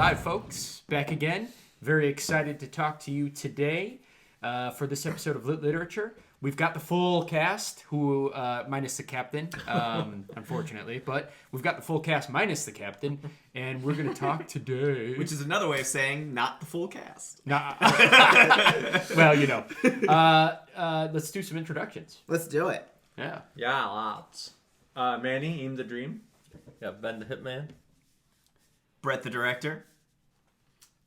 Hi, folks. Back again. Very excited to talk to you today for this episode of Lit Literature. We've got the full cast, who minus the captain, unfortunately. But we've got the full cast minus the captain, and we're going to talk today. Which is another way of saying not the full cast. Well, you know. Let's do some introductions. Let's do it. Yeah. Yeah, lots. Manny, Aim the Dream. Yeah, Ben the Hitman. Brett the director.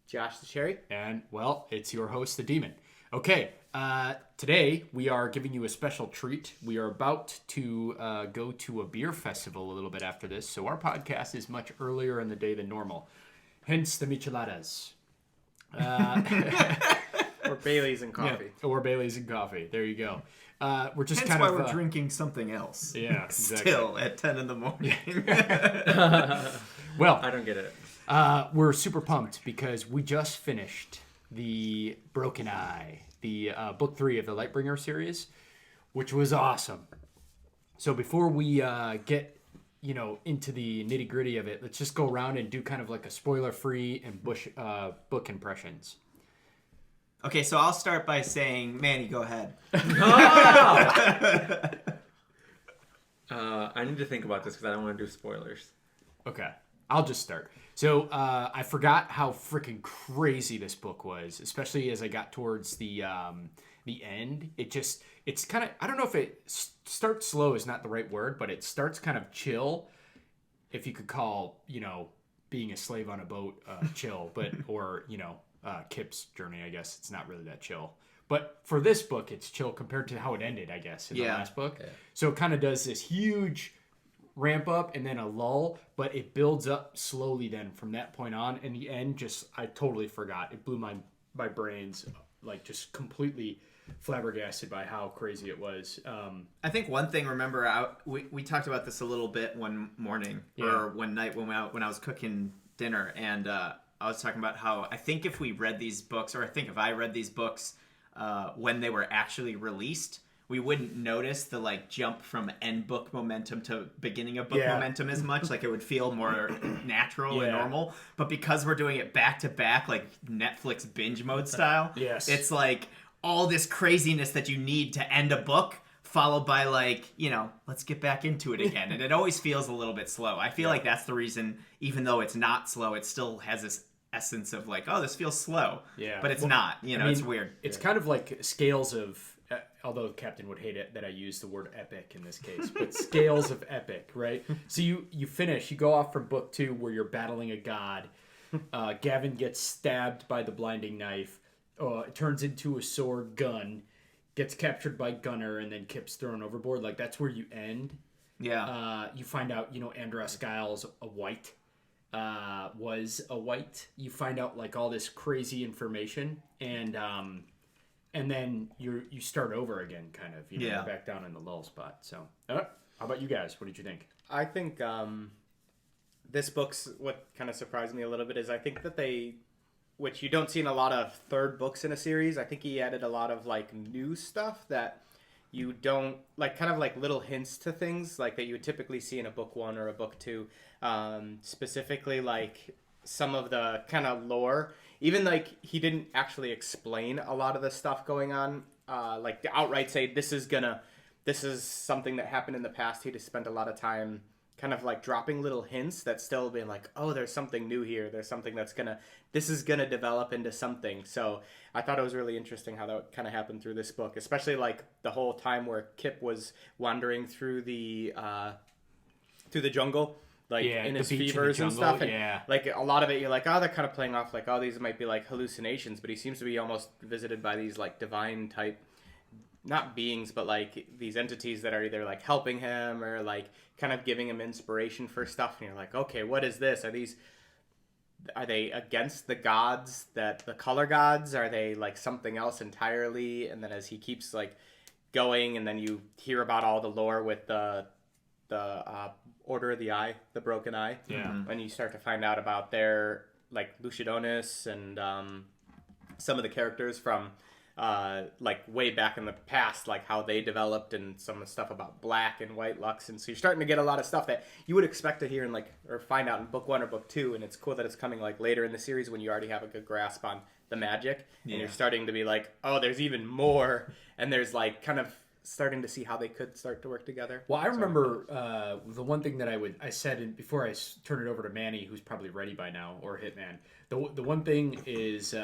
Josh the Cherry. And, well, it's your host, the Demon. Okay, today we are giving you a special treat. We are about to go to a beer festival a little bit after this, so our podcast is much earlier in the day than normal. Hence the micheladas. Or Bailey's and coffee. Yeah, or Bailey's and coffee. There you go. We're just Hence kind why of... we're drinking something else. Yeah, exactly. Still at 10 in the morning. Well, I don't get it. we're super pumped because we just finished the Broken Eye, the book 3 of the Lightbringer series, which was awesome. So before we get, into the nitty gritty of it, let's just go around and do kind of like a spoiler-free and book impressions. Okay, so I'll start by saying, Manny, go ahead. I need to think about this because I don't want to do spoilers. Okay, I'll just start. So I forgot how freaking crazy this book was, especially as I got towards the end. It's kind of, I don't know if it starts slow is not the right word, but it starts kind of chill, if you could call, being a slave on a boat chill, but, or, Kip's journey, I guess. It's not really that chill. But for this book, it's chill compared to how it ended, I guess, in the last book. Yeah. So it kind of does this huge ramp up and then a lull, but it builds up slowly then from that point on. In the end, I totally forgot. It blew my brains, like just completely flabbergasted by how crazy it was. I think one thing, remember, we talked about this a little bit one morning or one night when I was cooking dinner, and I was talking about how I think if we read these books, or I think if I read these books when they were actually released, we wouldn't notice the jump from end book momentum to beginning of book momentum as much. Like it would feel more natural and normal. But because we're doing it back to back, like Netflix binge mode style, it's like all this craziness that you need to end a book, followed by let's get back into it again. And it always feels a little bit slow. I feel like that's the reason, even though it's not slow, it still has this essence of this feels slow. Yeah. But it's not. It's weird. It's kind of like scales of, although Captain would hate it that I use the word epic in this case, but scales of epic, right? So you go off from book 2 where you're battling a god. Gavin gets stabbed by the blinding knife. It turns into a sword gun, gets captured by Gunner, and then Kip's thrown overboard. Like, that's where you end. Yeah. You find out, Andross Guile's a white. Was a white. You find out, all this crazy information, and then you start over again, kind of. You're back down in the lull spot. So, how about you guys? What did you think? I think this book's, what kind of surprised me a little bit is I think that which you don't see in a lot of third books in a series, I think he added a lot of new stuff that you don't, kind of little hints to things that you would typically see in a book 1 or a book 2. Specifically some of the kind of lore. Even he didn't actually explain a lot of the stuff going on, to outright say this is something that happened in the past. He just spent a lot of time kind of dropping little hints that still being oh, there's something new here. There's something this is gonna develop into something. So I thought it was really interesting how that kind of happened through this book, especially the whole time where Kip was wandering through the jungle. In his fevers and stuff. And, a lot of it, you're they're kind of playing off these might be hallucinations, but he seems to be almost visited by these divine type, not beings, but these entities that are either helping him or kind of giving him inspiration for stuff. And you're okay, what is this? Are they against the gods, the color gods? Are they something else entirely? And then as he keeps going, and then you hear about all the lore with the Order of the Eye, the Broken Eye. Yeah. When you start to find out about their Lucidonius and some of the characters from like way back in the past, like how they developed and some of the stuff about black and white lux. And so you're starting to get a lot of stuff that you would expect to hear in like, or find out in book 1 or book 2. And it's cool that it's coming like later in the series when you already have a good grasp on the magic. And you're starting to be like, oh, there's even more. And there's like kind of starting to see how they could start to work together. Well, I remember the one thing that I said before I turn it over to Manny, who's probably ready by now, or Hitman. The one thing is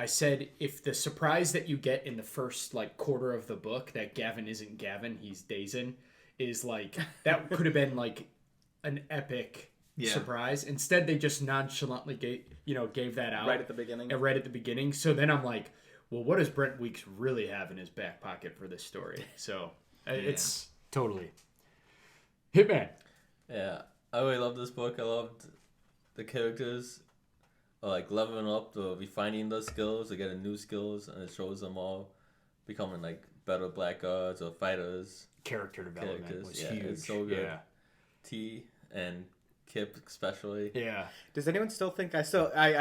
I said if the surprise that you get in the first like quarter of the book that Gavin isn't Gavin, he's Dazin, is like that could have been like an epic surprise. Instead, they just nonchalantly gave that out Right at the beginning. Right at the beginning. So then I'm like, well, what does Brent Weeks really have in his back pocket for this story? So it's totally Hitman. Yeah, I really love this book. I loved the characters like leveling up, or refining their skills, or getting new skills, and it shows them all becoming like better blackguards or fighters. Character development was yeah, huge. It's so good. Yeah. T and Kip especially. Yeah. Does anyone still think I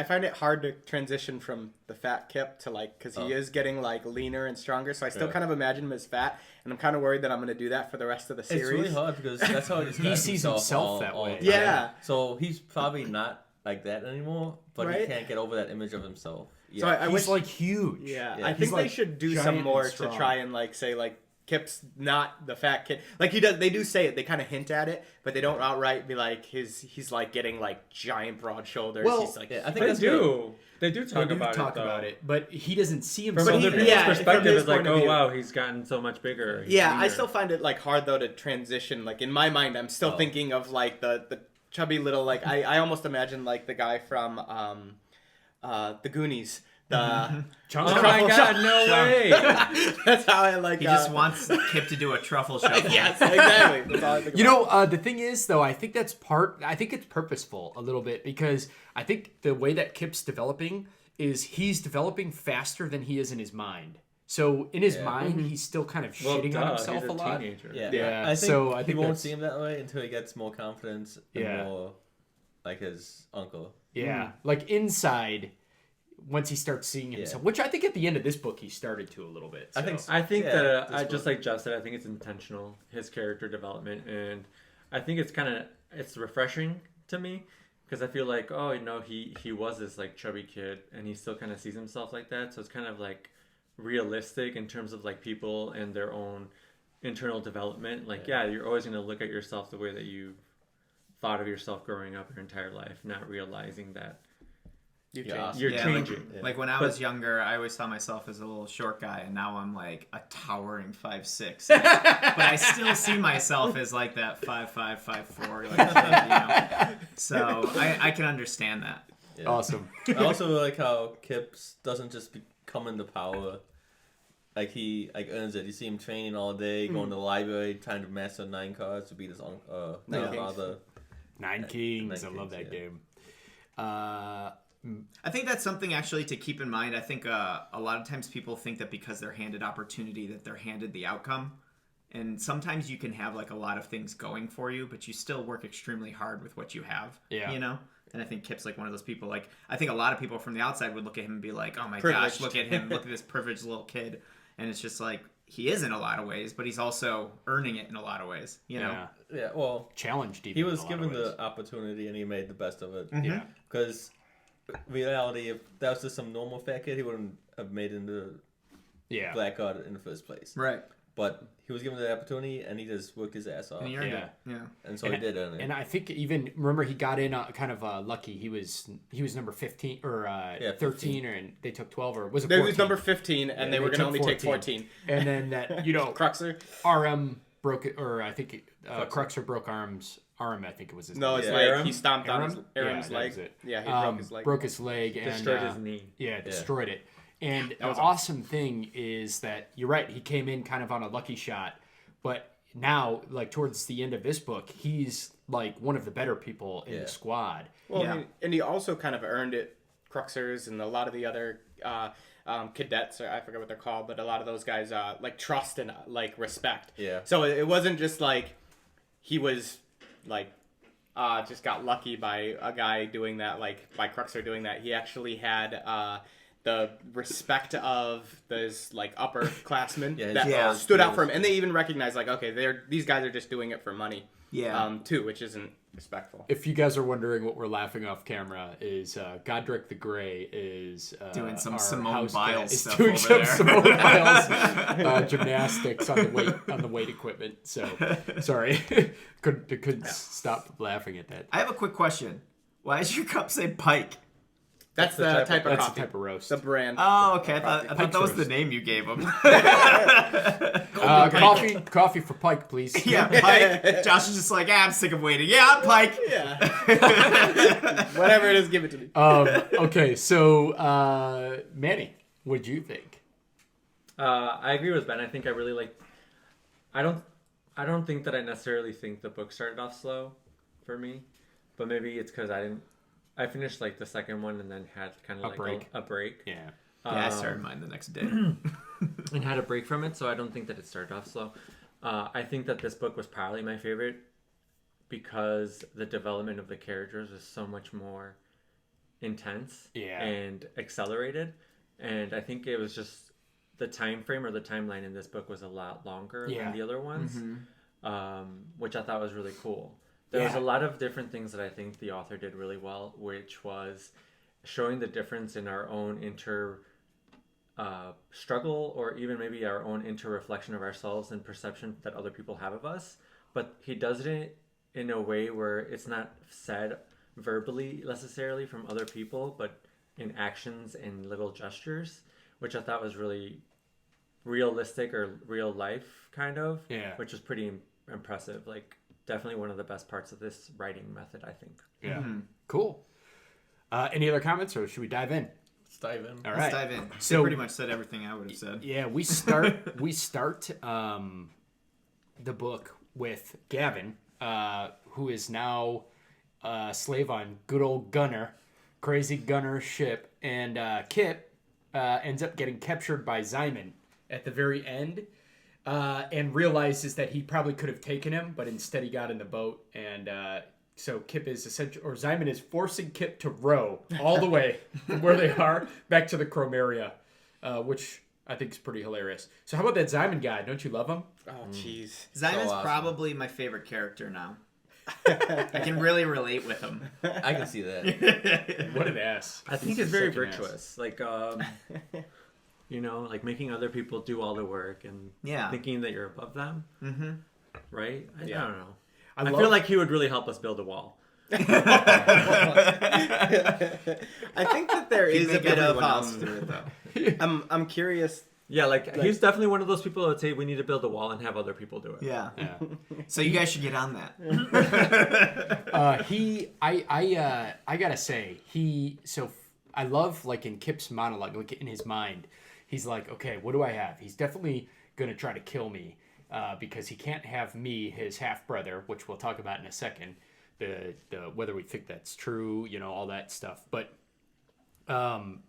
find it hard to transition from the fat Kip to like, because he is getting like leaner and stronger, so I still kind of imagine him as fat, and I'm kind of worried that I'm going to do that for the rest of the series. It's really hard because that's how He sees himself that way. Yeah. So he's probably not like that anymore, but he can't get over that image of himself. Yeah. So I He's wish like huge. Yeah, Yeah. I He's, think they like, should do giant some and more to strong. try and like say like Kip's not the fat kid. Like he does, they do say it. They kind of hint at it, but they don't outright be like he's like getting like giant broad shoulders. Well, he's like, I think They that's do. They do They talk do about talk it, though. about it, but he doesn't see From himself. other he- people's yeah, from perspective, his it's like, point of oh view. wow, he's gotten so much bigger. He's yeah, I leaner. still find it like hard though to transition. Like in my mind, I'm still thinking of like the chubby little like I almost imagine like the guy from the Goonies. The Chunk. Oh my god, no way! that's how I like. He just wants Kip to do a truffle shuffle. Yes, exactly. That's all I think You about. know, the thing is, though, I think it's purposeful a little bit, because I think the way that Kip's developing is he's developing faster than he is in his mind. So in his mind, he's still kind of Well, shitting on himself he's a lot. teenager. Yeah. Yeah, I think so I he think won't that's- see him that way until he gets more confidence and Yeah. more like his uncle. Yeah, like inside, once he starts seeing himself, which I think at the end of this book he started to a little bit. So. I think I think Yeah, that this I just one. like Jeff said, I think it's intentional, his character development, and I think it's refreshing to me because I feel like, oh, you know, he was this like chubby kid and he still kind of sees himself like that, so it's kind of like realistic in terms of like people and their own internal development. Like, yeah, you're always going to look at yourself the way that you thought of yourself growing up your entire life, not realizing that You've Yeah. changed. you're Yeah, changing. Like when I was younger, I always saw myself as a little short guy, and now I'm like a towering 5'6". But I still see myself as like that 5'5", 5'4", like kid, you know. So I can understand that. Yeah. Awesome. I also like how Kip doesn't just come into power. Like he earns it. You see him training all day, going to the library, trying to master 9 cards to beat his Nine father. Nine Kings. I Nine love Kings, that yeah. game. I think that's something actually to keep in mind. I think a lot of times people think that because they're handed opportunity that they're handed the outcome. And sometimes you can have like a lot of things going for you, but you still work extremely hard with what you have. Yeah. You know? And I think Kip's like one of those people. Like, I think a lot of people from the outside would look at him and be like, oh my Privileged. gosh, look at him. Look at this privileged little kid. And it's just like, he is in a lot of ways, but he's also earning it in a lot of ways. You know? Yeah. Yeah, well, Challenged even. he in was a lot of given ways. the opportunity and he made the best of it. Yeah. Because reality, if that was just some normal fat kid, he wouldn't have made it into Yeah. Blackguard in the first place. Right. But he was given the opportunity and he just worked his ass off. And he earned Yeah. it. Yeah. And so he did earn it. And I think even remember he got in kind of lucky. He was number 15 or 13, or and they took 12, or was it They 14? was number 15, and they were going to took only take 14. And then that Cruxer? RM broke it, or I think Cruxer broke arm. I think it was his. No, name. it's Yeah, like Aram? he stomped on his Aram? Aram's Yeah, that leg. was it. Yeah, he broke his leg. Broke his leg and Destroyed his knee. Yeah, destroyed it. And the was awesome thing is that you're right. He came in kind of on a lucky shot, but now, like towards the end of this book, he's like one of the better people in the squad. Well, Yeah. and he also kind of earned it. Cruxers and a lot of the other cadets, or I forget what they're called, but a lot of those guys like trust and like respect. Yeah. So it wasn't just like he was like just got lucky by a guy doing that, like by Cruxer doing that. He actually had the respect of those like upperclassmen Yeah, that yeah. stood out for him, and they even recognized like, okay, these guys are just doing it for money, Yeah. too, which isn't respectful. If you guys are wondering what we're laughing off camera, is Godric the Gray is Doing some our Simone house Biles cat, is stuff doing over some there. Simone Biles gymnastics on the weight equipment. So sorry, couldn't stop laughing at that. I have a quick question. Why does your cup say Pike? That's the type of That's coffee. the type of roast. The brand. Oh, okay. I thought Pike's that was roast. the name you gave him. Coffee for Pike, please. Yeah, Pike. Josh is just like, I'm sick of waiting. Yeah, I'm Pike. Yeah. Whatever it is, give it to me. Okay, so Manny, what did you think? I agree with Ben. I think I really like. I don't think that I necessarily think the book started off slow for me, but maybe it's because I finished like the second one and then had kind of like a break. Yeah. Yeah, I started mine the next day. And had a break from it, so I don't think that it started off slow. I think that this book was probably my favorite because the development of the characters was so much more intense and accelerated, and I think it was just the time frame or the timeline in this book was a lot longer than the other ones, which I thought was really cool. There was a lot of different things that I think the author did really well, which was showing the difference in our own struggle, or even maybe our own reflection of ourselves and perception that other people have of us. But he does it in a way where it's not said verbally necessarily from other people, but in actions and little gestures, which I thought was really realistic or real life kind of, which was pretty impressive. Like, definitely one of the best parts of this writing method, I think. Yeah. Cool. Any other comments, or should we dive in? Let's dive in. All right. Let's dive in. So They pretty much said everything I would have said. Yeah, we start the book with Gavin, who is now a slave on good old Gunner, crazy Gunner ship, and Kip ends up getting captured by Zymun at the very end, and realizes that he probably could have taken him, but instead he got in the boat, and so Kip is essentially, or Zymun is forcing Kip to row all the way from where they are back to the Chromeria, which I think is pretty hilarious. So how about that Zymun guy? Don't you love him? Oh, jeez. Zymon's awesome. probably my favorite character now. I can really relate with him. I can see that. What an ass. I think He's it's very such an ass. virtuous. Like, you know, like making other people do all the work and Yeah. thinking that you're above them. Mm-hmm. Right? I Yeah. don't know. I I love, feel like he would really help us build a wall. I think that there is a bit of everyone else do it though. I'm curious. Yeah, like he's definitely one of those people that would say we need to build a wall and have other people do it. Yeah. Yeah. So you guys should get on that. I gotta say, I love, like, in Kip's monologue, like in his mind, he's like, okay, what do I have? He's definitely gonna try to kill me, because he can't have me, his half brother, which we'll talk about in a second, the whether we think that's true, you know, all that stuff. But and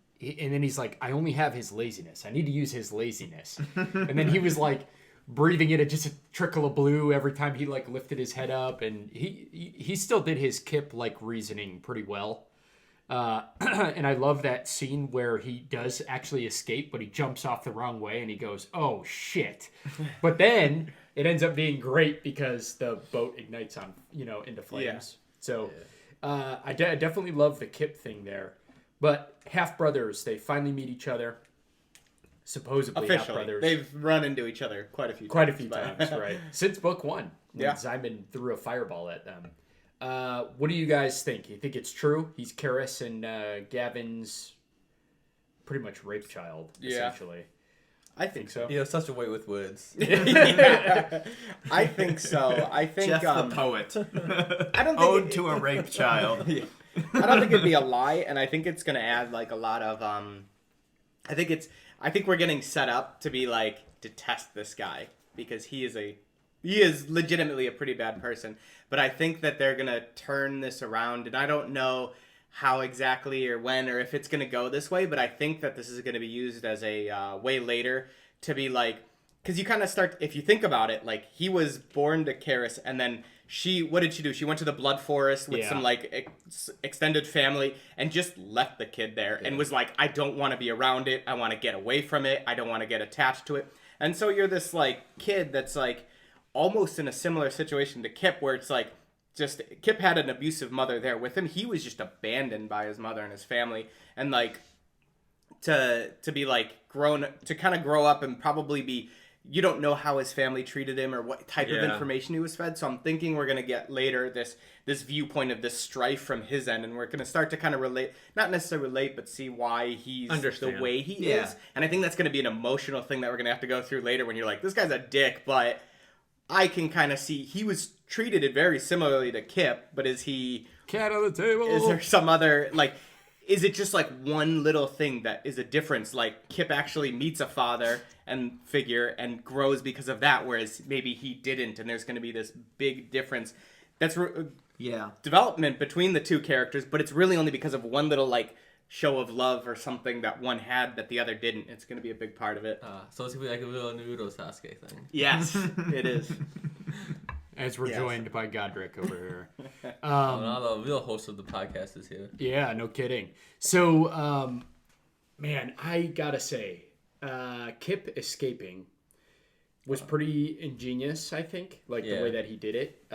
then he's like, I only have his laziness. I need to use his laziness. And then he was like breathing in just a trickle of blue every time he like lifted his head up, and he still did his Kip like reasoning pretty well. And I love that scene where he does actually escape, but he jumps off the wrong way and he goes, oh shit. But then it ends up being great because the boat ignites on, into flames. Yeah. So I definitely love the Kip thing there. But half brothers, they finally meet each other. Supposedly half Officially, brothers. they've run into each other quite a few times, right? Since book one, when Yeah. Zymun threw a fireball at them. What do you guys think? You think it's true? He's Karris and Gavin's pretty much rape child, essentially. I think so. You have such a way with words. I think so. I think Jeff the poet. I don't think Ode to a rape child. I don't think it'd be a lie, and I think it's gonna add like a lot of I think we're getting set up to be like to test this guy because he is legitimately a pretty bad person. But I think that they're gonna turn this around, and I don't know how exactly or when or if it's gonna go this way. But I think that this is gonna be used as a way later to be like, because you kind of start, if you think about it, like he was born to Karris, and then what did she do? She went to the blood forest with some like extended family and just left the kid there and was like, I don't want to be around it. I want to get away from it. I don't want to get attached to it. And so you're this like kid that's like almost in a similar situation to Kip, where it's like, just Kip had an abusive mother there with him. He was just abandoned by his mother and his family, and like to be like to kind of grow up and probably be, you don't know how his family treated him or what type of information he was fed. So I'm thinking we're gonna get later this viewpoint of this strife from his end, and we're gonna start to kind of relate, not necessarily relate, but see why he's the way he is. And I think that's gonna be an emotional thing that we're gonna have to go through later when you're like, this guy's a dick, but I can kind of see he was treated very similarly to Kip, but is he cat on the table? Is there some other like? Is it just like one little thing that is a difference? Like Kip actually meets a father and figure and grows because of that, whereas maybe he didn't, and there's going to be this big difference. That's development between the two characters, but it's really only because of one little like show of love or something that one had that the other didn't. It's going to be a big part of it. So it's going to be like a real Naruto Sasuke thing. Yes, it is. As we're joined by Godric over here. Now the real host of the podcast is here. Yeah, no kidding. So, man, I gotta say, Kip escaping was pretty ingenious, I think, like the way that he did it.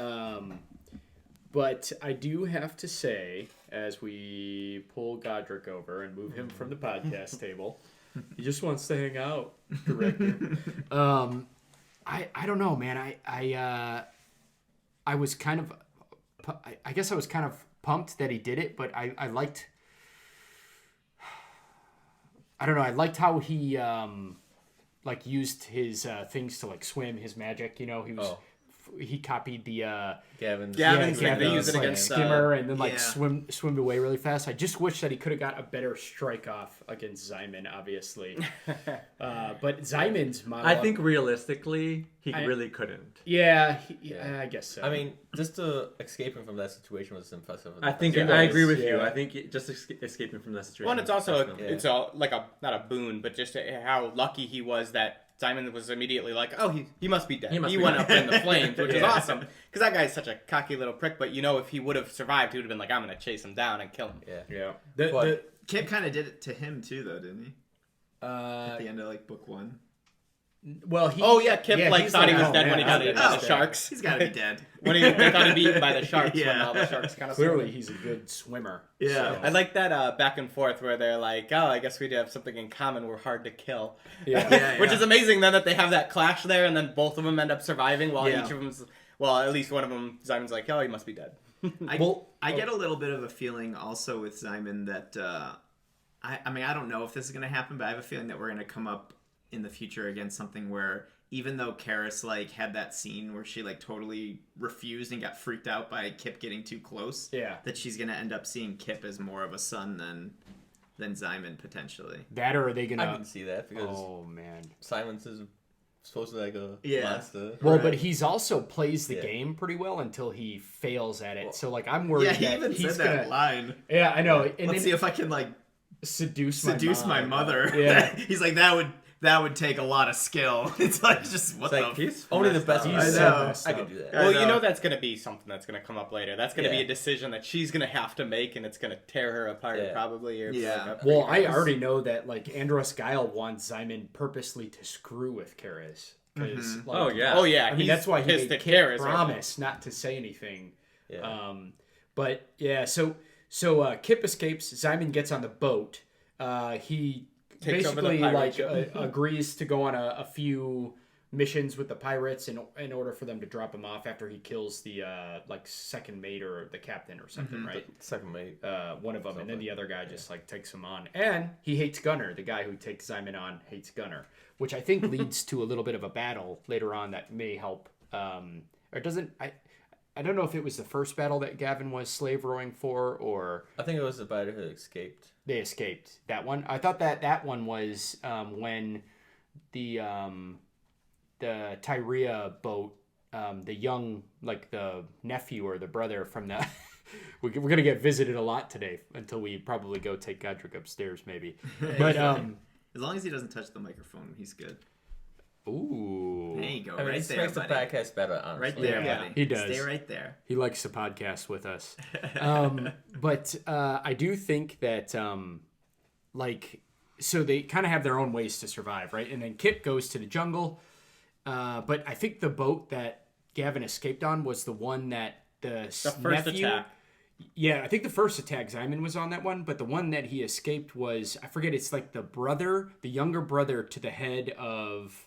But I do have to say, as we pull Godric over and move him from the podcast table, he just wants to hang out, director. I don't know, man. I was kind of, I guess I was kind of pumped that he did it, but I liked, I don't know, I liked how he like used his things to like swim, his magic, you know, he copied the Gavin's they use it like against skimmer and then like swim away really fast. I just wish that he could have got a better strike off against Zymun, obviously. But Zymun's model, I think realistically he really couldn't. Yeah, I guess so. I mean, just escaping from that situation was impressive. I think I agree with you. I think just escaping from that situation. Well, and it's also it's like not a boon, but just how lucky he was that Zymun was immediately like, oh, he must be dead. He went up in the flames, which is awesome. Because that guy's such a cocky little prick, but you know, if he would have survived, he would have been like, I'm going to chase him down and kill him. Yeah. Kip kind of did it to him too, though, didn't he? At the end of like book 1. Well, Kip thought he was dead when he got eaten by the sharks. He's got to be dead. When they thought he'd be eaten by the sharks, when all the sharks kind of clearly he's a good swimmer. Yeah, so. I like that back and forth where they're like, oh, I guess we do have something in common. We're hard to kill. Which is amazing. Then that they have that clash there, and then both of them end up surviving, while each of them's at least one of them, Zymon's like, oh, he must be dead. I get a little bit of a feeling also with Zymun that I mean, I don't know if this is going to happen, but I have a feeling that we're going to come up in the future against something where even though Karris like had that scene where she like totally refused and got freaked out by Kip getting too close, that she's gonna end up seeing Kip as more of a son than Zymun potentially. That, or are they gonna? I can see that because Simon's is supposed to be like a monster. Well, but he's also plays the game pretty well until he fails at it. So like I'm worried. Yeah, he even said that line. Yeah, I know. And Let's see if I can like seduce my mother. Yeah, he's like that would take a lot of skill. It's like just what he's only the best. I could do that. Well, you know that's going to be something that's going to come up later. That's going to be a decision that she's going to have to make, and it's going to tear her apart probably. Well, I already know that like Andross Guile wants Zymun purposely to screw with Karris. I mean that's why he made Kip promise not to say anything. But yeah, so Kip escapes. Zymun gets on the boat. He basically like agrees to go on a few missions with the pirates in order for them to drop him off after he kills the like second mate or the captain or something, right? The second mate, one of them, and then the other guy just like takes him on. And he hates Gunner. The guy who takes Zymun on hates Gunner, which I think leads to a little bit of a battle later on that may help. Or doesn't I don't know if it was the first battle that Gavin was slave rowing for, or I think it was the battle who escaped. They escaped that one. I thought that one was when the Teia boat, the young, like the nephew or the brother from the. We're gonna get visited a lot today until we probably go take Godric upstairs, maybe. But as long as he doesn't touch the microphone, he's good. Ooh. There you go, I mean, right it there, makes the buddy. podcast better, honestly. Right there, Yeah, buddy. he does. Stay right there. He likes to podcast with us. But I do think that, so they kind of have their own ways to survive, right? And then Kip goes to the jungle. But I think the boat that Gavin escaped on was the one that the first nephew, attack. Yeah, I think the first attack, Zymun was on that one, but the one that he escaped was, I forget, it's like the younger brother to the head of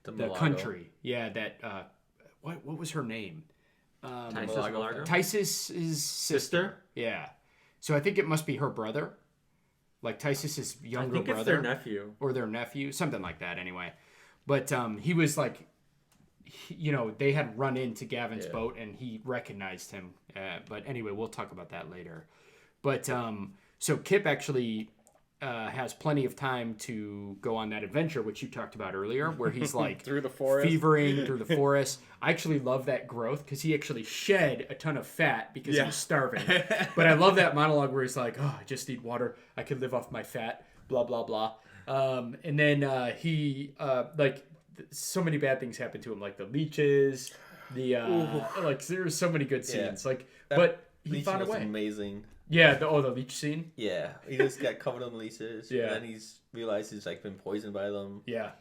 the Malago. country. Yeah, that, what was her name? Malago. Tysus' sister? Yeah. So I think it must be her brother. Like Tysus' I younger think brother. it's their nephew. Or their nephew. Something like that, anyway. But he was like, they had run into Gavin's boat and he recognized him. But anyway, we'll talk about that later. But so Kip actually has plenty of time to go on that adventure, which you talked about earlier, where he's like Through the forest. fevering through the forest. I actually love that growth because he actually shed a ton of fat because he was starving. But I love that monologue where he's like, "Oh, I just need water. I could live off my fat." Blah blah blah. And then he so many bad things happen to him, like the leeches, like there's so many good scenes. But he Leech found a was way. amazing. Yeah, the leech scene. Yeah, he just got covered in leeches. Yeah. And then he's realized he's like been poisoned by them. Yeah.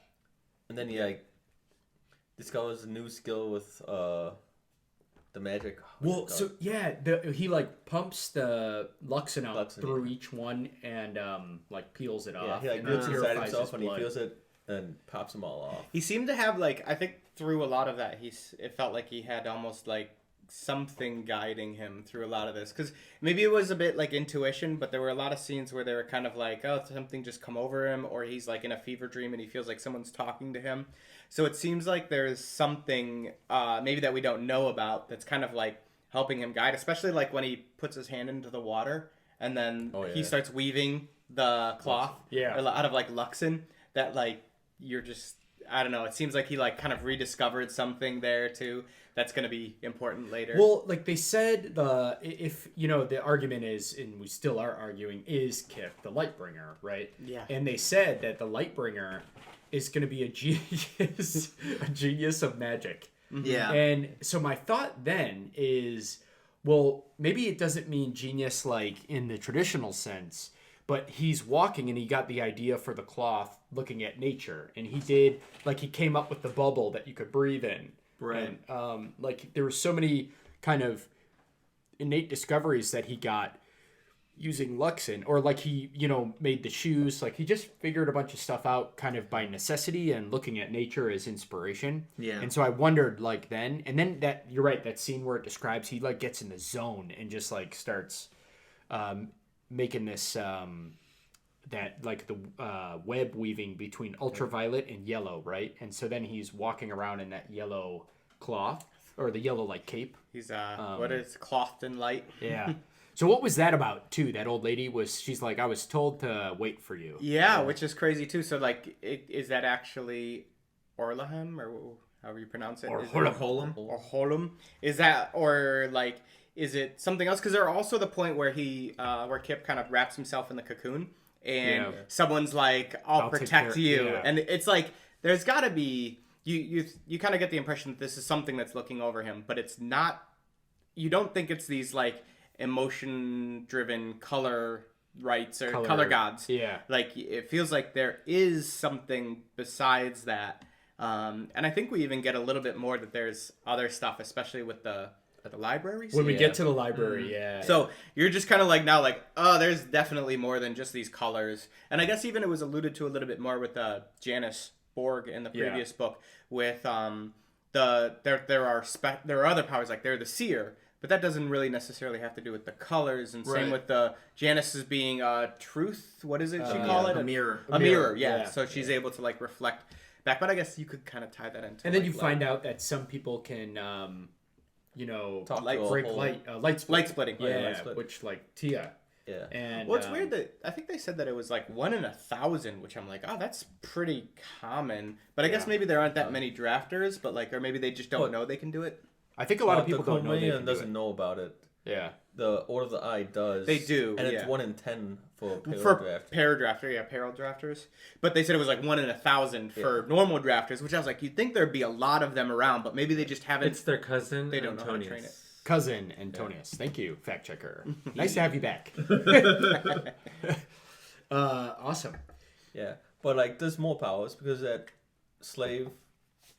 And then he like discovers a new skill with the magic. Well, so yeah, he like pumps the Luxin out Luxin, through each one and like peels it yeah, off. he like and looks then inside purifies himself his and he blood. feels it and pops them all off. He seemed to have I think through a lot of that, it felt like he had almost like something guiding him through a lot of this, because maybe it was a bit like intuition, but there were a lot of scenes where they were kind of like, oh, something just come over him, or he's like in a fever dream and he feels like someone's talking to him. So it seems like there's something maybe that we don't know about that's kind of like helping him guide, especially like when he puts his hand into the water and then he starts weaving the cloth out of like Luxin, that like you're just, I don't know, it seems like he like kind of rediscovered something there too that's going to be important later. Well, like they said, the argument is, and we still are arguing, is Kip the Lightbringer, right? Yeah. And they said that the Lightbringer is going to be a genius of magic. Yeah. And so my thought then is, well, maybe it doesn't mean genius like in the traditional sense, but he's walking and he got the idea for the cloth looking at nature, and he came up with the bubble that you could breathe in. Right. And, there were so many kind of innate discoveries that he got using Luxin, or like he, made the shoes. Like he just figured a bunch of stuff out kind of by necessity and looking at nature as inspiration. Yeah. And so I wondered then that you're right, that scene where it describes he like gets in the zone and just like starts making this that like the web weaving between ultraviolet and yellow, right? And so then he's walking around in that yellow cloth or the yellow like cape. He's what is clothed in light? Yeah. So what was that about too? That old lady she's like, I was told to wait for you. Yeah, which is crazy too. So like, is that actually Orlahem, or however you pronounce it? Or Is Holum. Or Holum? Is that, or like, is it something else? Because there are also the point where where Kip kind of wraps himself in the cocoon, and someone's like, I'll protect you. Yeah. And it's like, there's got to be, you kind of get the impression that this is something that's looking over him, but it's not, you don't think it's these like emotion-driven color rights or color gods. Yeah. Like, it feels like there is something besides that. And I think we even get a little bit more that there's other stuff, especially with the libraries. When we get to the library, yeah. So you're just kind of like now like, oh, there's definitely more than just these colors. And I guess even it was alluded to a little bit more with Janice Borg in the previous book with there are other powers, like they're the seer, but that doesn't really necessarily have to do with the colors. And same with the Janice as being truth. What is it she call it? A mirror. A mirror, yeah. So she's able to like reflect back. But I guess you could kind of tie that into. And then you find out that some people can light splitting. Yeah, which like Teia. Yeah. And well, it's weird that I think they said that it was like 1 in 1,000, which I'm like, oh, that's pretty common. But I guess maybe there aren't that many drafters, but like, or maybe they just don't know they can do it. I think a lot of people the don't know they Comedian can do doesn't it. know about it. Yeah. The Order of the Eye does. They do, and it's yeah. 1 in 10 for for draft. parallel drafters. But they said it was like 1 in 1,000 for normal drafters, which I was like, you'd think there'd be a lot of them around, but maybe they just haven't. It's their cousin. They don't know how to Antonius. train it. Cousin Antonius. Thank you, fact checker. Nice to have you back. Awesome. Yeah, but like there's more powers because that slave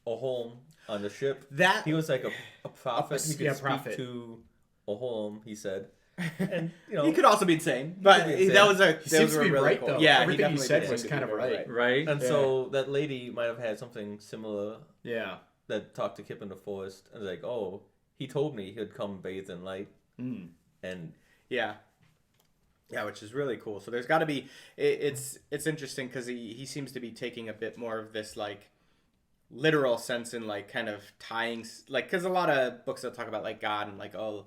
Ohom on the ship, That he was like a prophet. He could yeah, speak prophet. to Ohom, he said. And you know, he could also be insane, but He could be that insane. was a. He seems to be really right, cool. though. Yeah, Everything he definitely said did was seem to kind be of very right. Right? and so that lady might have had something similar Yeah. that talked to Kip in the forest and was like, oh, he told me he'd come bathe in light. And Yeah. Yeah, which is really cool. So there's got to be. It's interesting because he seems to be taking a bit more of this like literal sense in like kind of tying like because a lot of books that talk about like God and like oh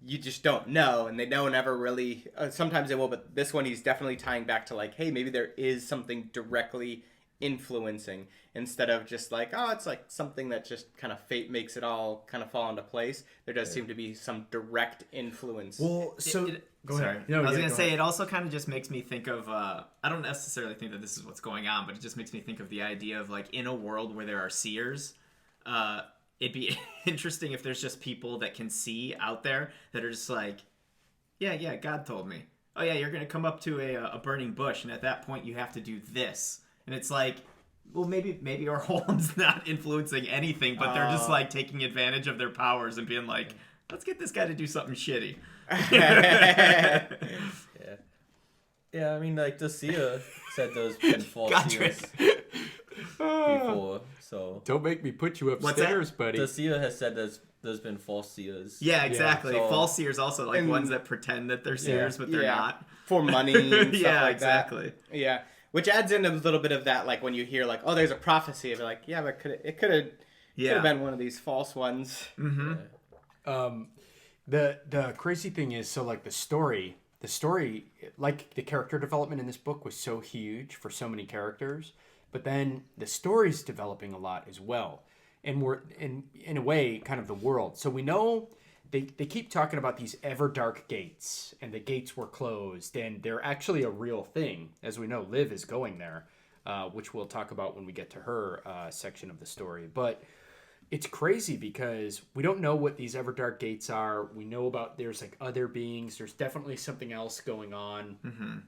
you just don't know and they don't ever really sometimes they will, but this one he's definitely tying back to like hey maybe there is something directly influencing instead of just like oh it's like something that just kind of fate makes it all kind of fall into place. There does seem to be some direct influence. Well, so go Sorry. ahead. No, I was yeah, going to go say, ahead. it also kind of just makes me think of, I don't necessarily think that this is what's going on, but it just makes me think of the idea of, like, in a world where there are seers, it'd be interesting if there's just people that can see out there that are just like, yeah, God told me. Oh, yeah, you're going to come up to a burning bush, and at that point you have to do this. And it's like, well, maybe our Holm's not influencing anything, but they're just, like, taking advantage of their powers and being like, let's get this guy to do something shitty. yeah, I mean, like the seer said there's been false Gotcha. seers before, so Don't make me put you What's upstairs, buddy. the seer has said there's been false seers. Yeah, exactly. so- False seers also, like And- ones that pretend that they're seers, but they're not. for money and stuff Yeah, like exactly. that. Yeah, which adds in a little bit of that, like when you hear like, oh, there's a prophecy, you're like, yeah, but it could have been one of these false ones. The crazy thing is, so like the story, like the character development in this book was so huge for so many characters, but then the story's developing a lot as well, and we're in a way kind of the world. So we know they keep talking about these ever dark gates, and the gates were closed, and they're actually a real thing. As we know, Liv is going there, which we'll talk about when we get to her section of the story, but. It's crazy because we don't know what these Everdark gates are. We know about there's like other beings. There's definitely something else going on.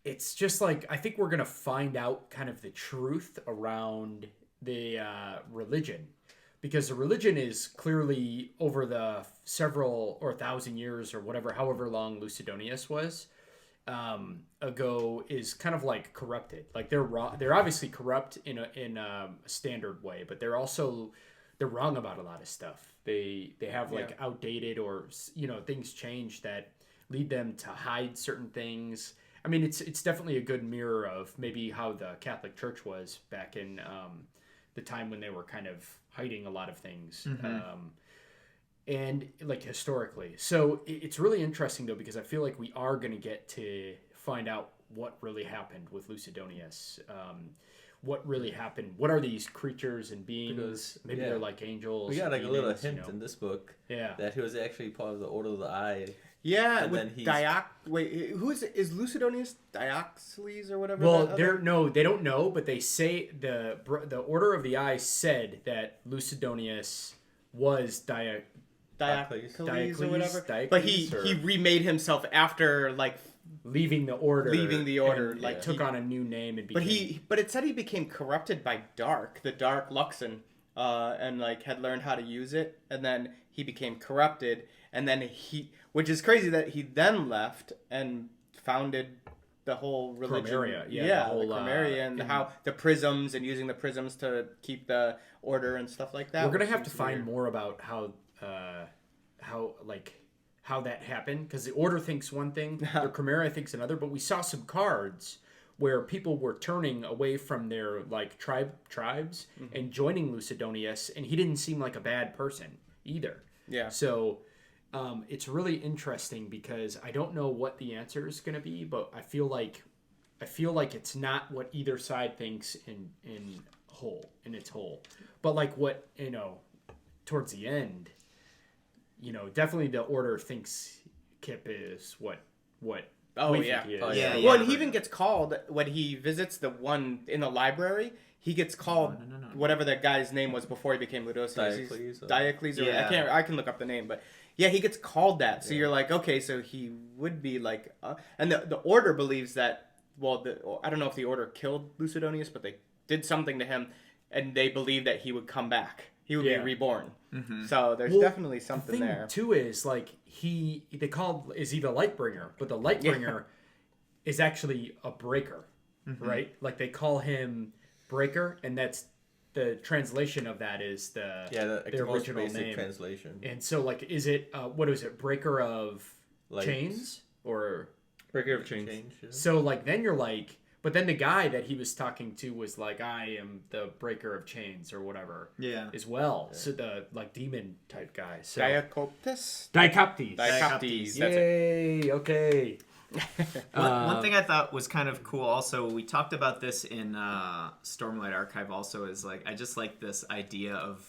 It's just like I think we're gonna find out kind of the truth around the religion, because the religion is clearly over the several or 1,000 years or whatever, however long Lucidonius was. Ago is kind of like corrupted. Like they're obviously corrupt in a standard way, but they're wrong about a lot of stuff. They have like outdated or things change that lead them to hide certain things. I mean, it's definitely a good mirror of maybe how the Catholic Church was back in the time when they were kind of hiding a lot of things. And like historically. So it's really interesting though, because I feel like we are going to get to find out what really happened with Lucidonius. What really happened? What are these creatures and beings? Because, Maybe they're like angels. We got like demons, a little hint in this book that he was actually part of the Order of the Eye. Yeah, And with then he's- Wait, who is it? Is Lucidonius Dioxeles or whatever? Well, that they other- don't know, but they say the Order of the Eye said that Lucidonius was Diakoptes or Diocles, whatever. Diocles, But he or- remade himself after like. leaving the order. And, like, took on a new name and became. But it said he became corrupted by the Dark Luxon, and like had learned how to use it, and then he became corrupted, and then which is crazy that he then left and founded the whole religion. Chromeria, the the whole, Chromeria, and how the prisms and using the prisms to keep the order and stuff like that. We're gonna which have to seems find weird. more about how that happened, because the Order thinks one thing, the Chromeria thinks another. But we saw some cards where people were turning away from their like tribes and joining Lucidonius, and he didn't seem like a bad person either. Yeah. So it's really interesting because I don't know what the answer is going to be, but I feel like it's not what either side thinks in its whole. But like what towards the end, definitely the Order thinks Kip is what Oh, we yeah. think he is. Oh, yeah. Well, and he even gets called when he visits the one in the library. He gets called whatever that guy's name was before he became Ludosius. Diakoptes. Yeah. I can look up the name, but yeah, he gets called that. So you're like, okay, so he would be like, and the Order believes that. Well, I don't know if the Order killed Lucidonius, but they did something to him, and they believe that he would come back. He would be reborn. Mm-hmm. So there's definitely something the thing there. too is like they call is he the Lightbringer, but the Lightbringer is actually a breaker, right? Like they call him Breaker, and that's the translation of that is the most original basic name. translation. And so like is it what is it, Breaker of Lights. Chains or Breaker of Chains. Yeah. so like then you're like, but then the guy that he was talking to was like, I am the Breaker of Chains or whatever. Yeah. As well. Yeah. So the like demon type guy. So Diakoptes? Diakoptes. Diakoptes. That's it. Yay, okay. One thing I thought was kind of cool also, we talked about this in Stormlight Archive also, is like I just like this idea of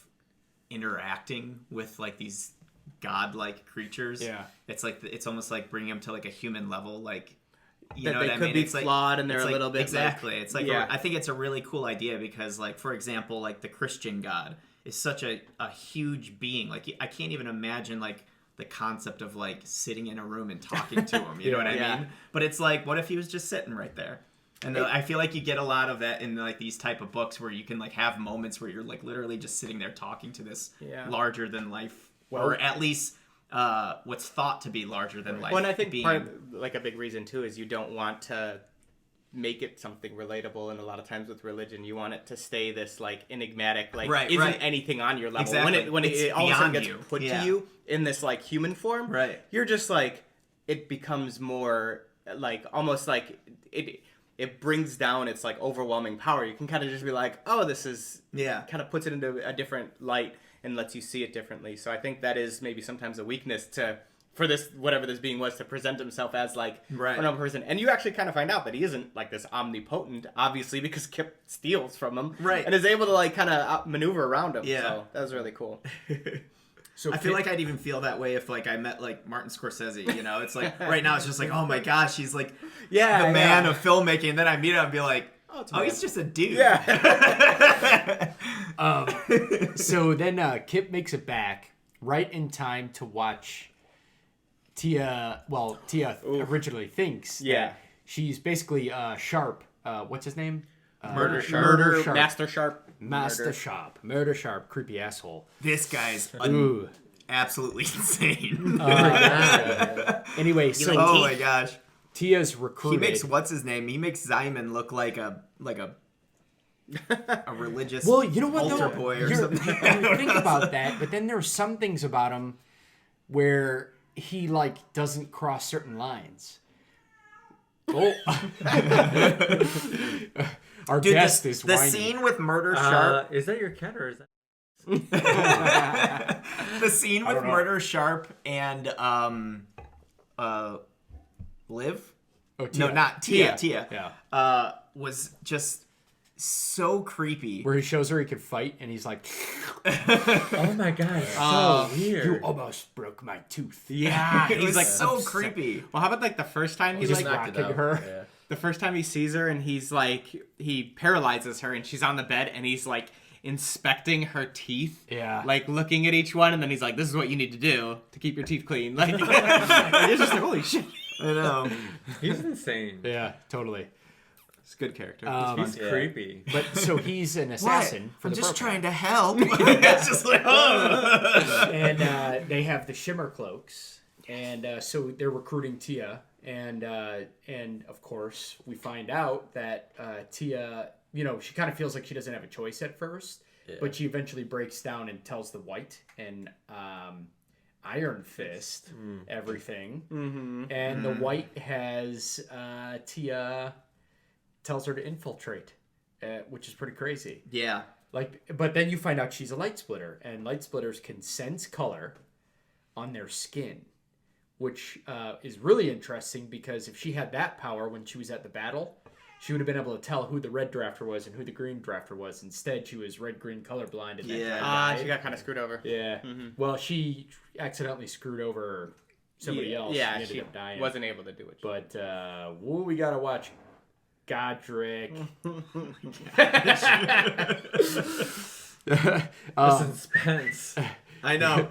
interacting with like these godlike creatures. Yeah. It's like it's almost like bringing them to like a human level, like you That know they what I could mean? be It's like, flawed and they're it's a like- little bit exactly. It's like yeah. I think it's a really cool idea because like for example like the Christian God is such a huge being. Like I can't even imagine like the concept of like sitting in a room and talking to him. You know what I mean? But it's like, what if he was just sitting right there? And I feel like you get a lot of that in like these type of books where you can like have moments where you're like literally just sitting there talking to this larger than life, or at least what's thought to be larger than life. Well, and I think being. part of, like a big reason too is you don't want to make it something relatable, and a lot of times with religion you want it to stay this like enigmatic, like isn't anything on your level. Exactly. When it all of a sudden gets you. put to you in this like human form, Right. you're just like, it becomes more like almost like it brings down its like overwhelming power. You can kind of just be like, oh, this is kind of puts it into a different light and lets you see it differently. So I think that is maybe sometimes a weakness for this, whatever this being was, to present himself as like another person. And you actually kind of find out that he isn't like this omnipotent, obviously, because Kip steals from him. Right. And is able to like kind of maneuver around him. Yeah. So that was really cool. So I feel like I'd even feel that way if like I met like Martin Scorsese, you know? It's like right now it's just like, oh my gosh, he's like the man of filmmaking, and then I meet him and be like, oh, he's just a dude. Yeah. So then Kip makes it back right in time to watch Teia. Well, Teia originally thinks that she's basically Sharp. What's his name? Murder Sharp. Murder Sharp. Master Sharp. Murder Sharp. Creepy asshole. This guy's Ooh. absolutely insane. Anyway, so oh my gosh. Tia's He recruited. makes what's his name? He makes Zymun look like a religious Well, you know what altar though? boy or You something. think about that, but then there's some things about him where he like doesn't cross certain lines. Oh. Our Dude, guest is the whining. scene with Murder Sharp. Is that your cat or is that? The scene with don't know. Murder Sharp and Liv? Oh, Teia. No, not Teia. Yeah. Was just so creepy. Where he shows her he can fight, and he's like, Oh my god, so weird. "You almost broke my tooth." Yeah. It He's was like so upset. creepy. Well, how about like the first time he just like knocked it out. Her. Yeah. the first time he sees her and he's like, he paralyzes her and she's on the bed and he's like inspecting her teeth. Yeah. Like looking at each one and then he's like, this is what you need to do to keep your teeth clean. Like, it's just like, holy shit. I know. He's insane. Yeah, totally. It's a good character. He's creepy. But so he's an assassin. For I'm the just program. trying to help. It's just like, oh. And they have the shimmer cloaks, and so they're recruiting Teia, and of course we find out that Teia, you know, she kind of feels like she doesn't have a choice at first, but she eventually breaks down and tells the White and Iron Fist everything, and the White has Teia tells her to infiltrate, which is pretty crazy. Yeah. Like, but then you find out she's a light splitter, and light splitters can sense color on their skin, which is really interesting because if she had that power when she was at the battle, she would have been able to tell who the red drafter was and who the green drafter was. Instead, she was red-green colorblind. And She got kind of screwed over. Yeah. Mm-hmm. Well, she accidentally screwed over somebody else. Yeah, she she ended up dying. wasn't able to do it. But we gotta watch Godric. The suspense. I know.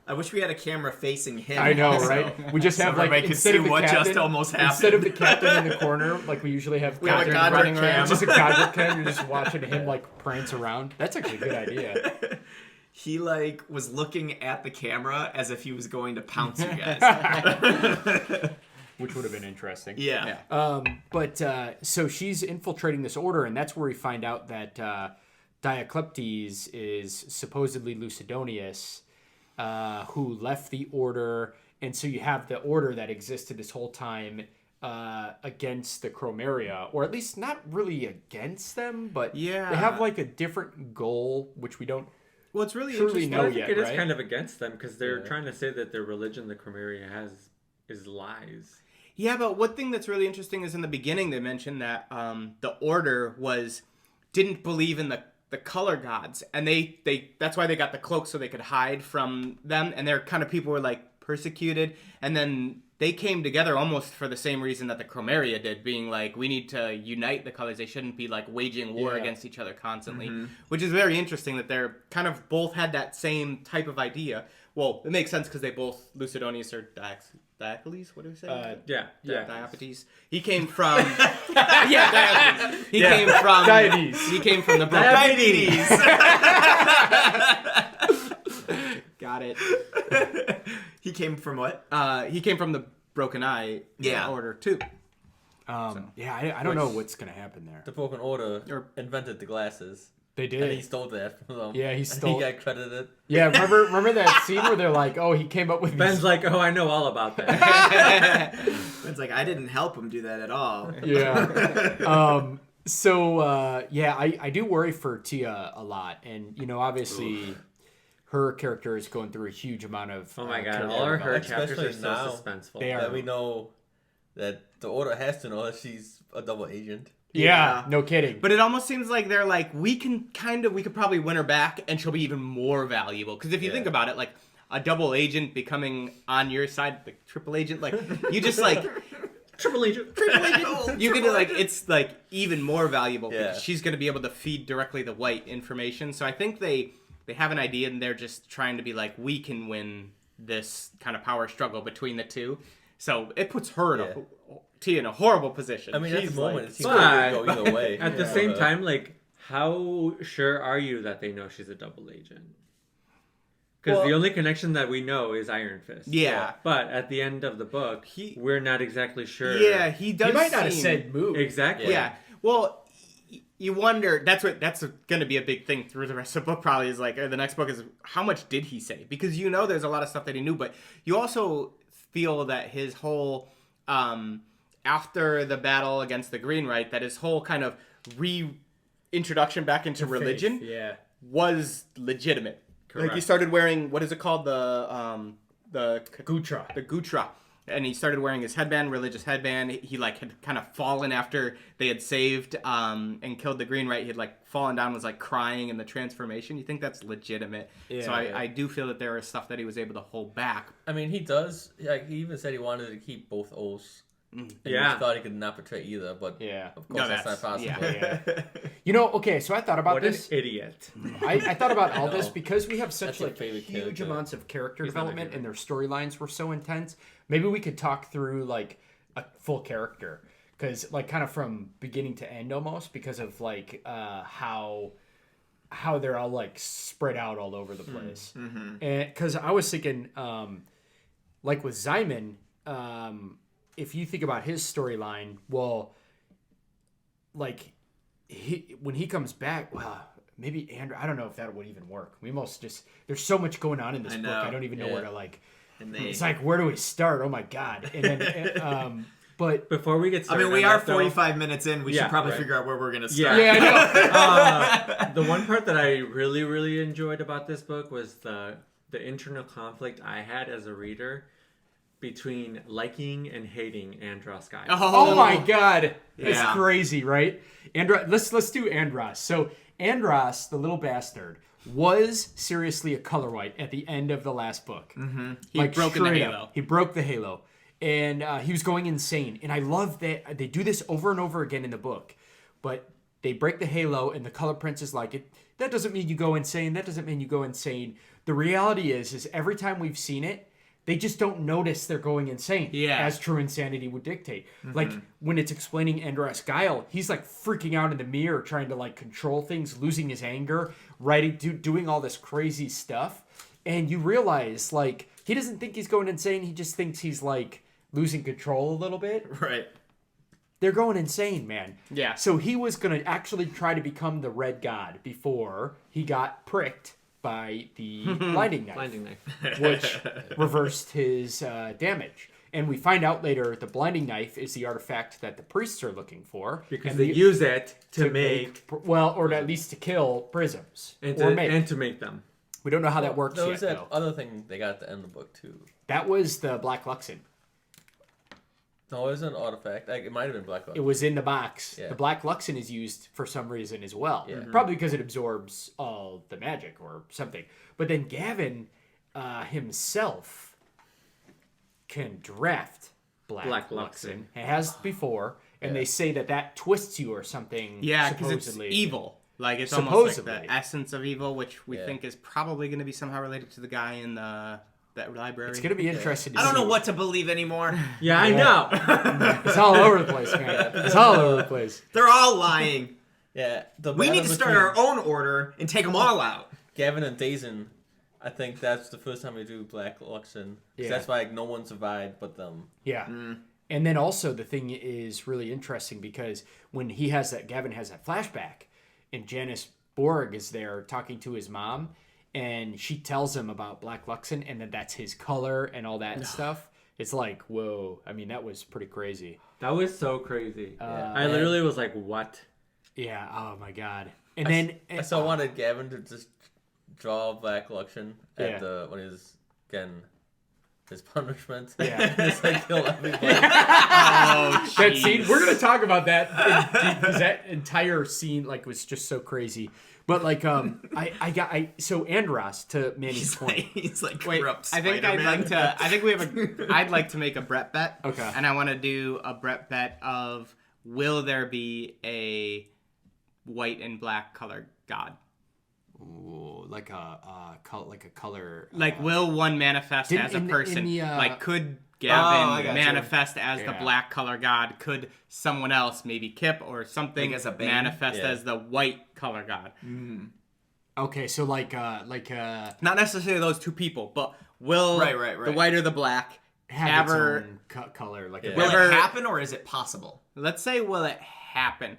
I wish we had a camera facing him. I know, also. right? We just So have like everybody could instead see of the what captain, just almost happened. Instead of the captain in the corner, like we usually have. We have a captain Godric running around. cam. Just a Godric cam. You're just watching him like prance around. That's actually a good idea. He like was looking at the camera as if he was going to pounce you guys. Which would have been interesting. Yeah. But so she's infiltrating this order, and that's where we find out that Diakoptes is supposedly Lucidonius, who left the order. And so you have the order that existed this whole time against the Chromaria, or at least not really against them, but they have like a different goal, which we don't Well, it's really truly interesting. know I think yet, it is right? kind of against them because they're trying to say that their religion, the Chromaria, is lies. Yeah, but one thing that's really interesting is in the beginning they mentioned that the order didn't believe in the color gods, and they that's why they got the cloak so they could hide from them, and their kind of people were like persecuted, and then they came together almost for the same reason that the Chromaria did, being like, we need to unite the colors. They shouldn't be like waging war against each other constantly, which is very interesting that they're kind of both had that same type of idea. Well, it makes sense because they both, Lucidonius or Diakoptes, what do we say? Diakoptes. He came from Diakoptes. He came from Diabetes. He came from the Diabetes. Got it. He came from what? He came from the Broken Eye order too. I don't know what's gonna happen there. The Broken Order invented the glasses. They did. And he stole that from them. Yeah, he And stole- he got credited. Yeah, remember that scene where they're like, "Oh, he came up with Ben's these-" like, oh, I know all about that. It's like I didn't help him do that at all. Yeah. I do worry for Teia a lot, and obviously, her character is going through a huge amount of. Oh my god, character all her development. chapters are Especially now. so suspenseful. They are. That we know that the Order has to know that she's a double agent. Yeah, no kidding. But it almost seems like they're like, we could probably win her back, and she'll be even more valuable. Because if you think about it, like a double agent becoming on your side, like triple agent, like you just like. Triple agent. You can like it's like even more valuable because Yeah. she's going to be able to feed directly the white information. So I think they have an idea and they're just trying to be like, we can win this kind of power struggle between the two. So it puts her Teia in a horrible position. I mean, at She's the moment, like, it seems like it could go either way. At the same time, like, how sure are you that they know she's a double agent? Because the only connection that we know is Iron Fist. Yeah. But at the end of the book, we're not exactly sure. yeah, he does. He might not have seem- said move. Exactly. Yeah. Well, you wonder. That's going to be a big thing through the rest of the book. Probably is like, or the next book is how much did he say? Because there's a lot of stuff that he knew, but you also feel that his whole after the battle against the Green Right, that his whole kind of reintroduction back into religion was legitimate. Correct. Like he started wearing, what is it called, the Gutra. the Gutra. And he started wearing his headband, religious headband. He like had kind of fallen after they had saved and killed the Green Right. He had like fallen down, was like crying in the transformation. You think that's legitimate? Yeah, so I do feel that there is stuff that he was able to hold back. I mean, he does. Like, he even said he wanted to keep both oaths. And Yeah. he thought he could not betray either, but Yeah. of course that's not possible. Yeah. Okay, so I thought about What this. an idiot. I thought about all I this know. because we have such That's my like favorite huge character. amounts of character He's not my development, favorite. and their storylines were so intense. Maybe we could talk through like a full character, because like kind of from beginning to end almost, because of like how they're all like spread out all over the place. And because I was thinking, like with Zymun, if you think about his storyline, well, like when he comes back, maybe Andrew. I don't know if that would even work. We must just. There's so much going on in this I book. know. I don't even know where to like. And It's like, where do we start? Oh my god! And then, but Before we get I started, mean, we on are that, though, 45 minutes in. We should Yeah, probably right. figure out where we're gonna Yeah. start. yeah, I know. The one part that I really, really enjoyed about this book was the internal conflict I had as a reader between liking and hating Andross Guile. Oh my god. It's Yeah. crazy, right? Let's do Andross. So Andross, the little bastard, was seriously a color white at the end of the last book. Mm-hmm. He broke the straight up. halo. He broke the halo. And he was going insane. And I love that they do this over and over again in the book. But they break the halo and the color prince is like, that doesn't mean you go insane. That doesn't mean you go insane. The reality is every time we've seen it, they just don't notice they're going insane. Yeah. As true insanity would dictate. Like when it's explaining Andross Guile, he's like freaking out in the mirror, trying to like control things, losing his anger, doing all this crazy stuff. And you realize like he doesn't think he's going insane. He just thinks he's like losing control a little bit. Right. They're going insane, man. Yeah. So he was going to actually try to become the Red God before he got pricked by the blinding knife, Blinding knife. which reversed his damage. And we find out later the blinding knife is the artifact that the priests are looking for. Because and they use it to make well, or at least to kill prisms. and or to, make. and to make them. We don't know how that works There yet, was that though. other thing they got at the end of the book too. That was the Black Luxon. No, it was an artifact. Like, it might have been Black It was in the box. Yeah. The Black Luxon is used for some reason as well. Yeah. Probably because it absorbs all the magic or something. But then Gavin himself can draft Black Luxon. It has before, and they say that twists you or something. Yeah, because it's supposedly. evil. Like, it's almost like Supposedly. the essence of evil, which we Yeah. think is probably going to be somehow related to the guy in that library. It's going to be interesting to I don't see. know what to believe anymore. Yeah, I know. It's all over the place, man. It's all over the place. They're all lying. Yeah, the We need battle to start between our own order and take them all out. Gavin and Dazen. I think that's the first time we do Black Luxon. Yeah. That's why like, no one survived but them. Yeah. And then also the thing is really interesting because when Gavin has that flashback and Janice Borg is there talking to his mom and she tells him about Black Luxon and that that's his color and all that stuff. It's like, whoa. I mean, that was pretty crazy. That was so crazy. Yeah. I literally was like, what? Yeah. Oh my God. And then I still wanted Gavin to just draw Black Luxon Yeah. at when he was getting his punishment. Yeah. Just like kill everybody. that scene, we're gonna talk about that because that entire scene like was just so crazy. But like so Andross, to Manny's point. He's like Wait, corrupt I think Spider-Man. I'd like to make a Brett bet. Okay. And I want to do a Brett bet of will there be a white and black color god? Ooh, like a color. Like, will one manifest Didn't- as a in the- person? in the, Like, could I Gavin got you. manifest as the Yeah. black color god? Could someone else, maybe Kip or something, Like as a Bane? manifest Yeah. as the white color god? Okay, so like Not necessarily those two people, but will Right. the white or the black have its ever? own color, like Yeah. Will Never- it happen or is it possible? Let's say, will it happen?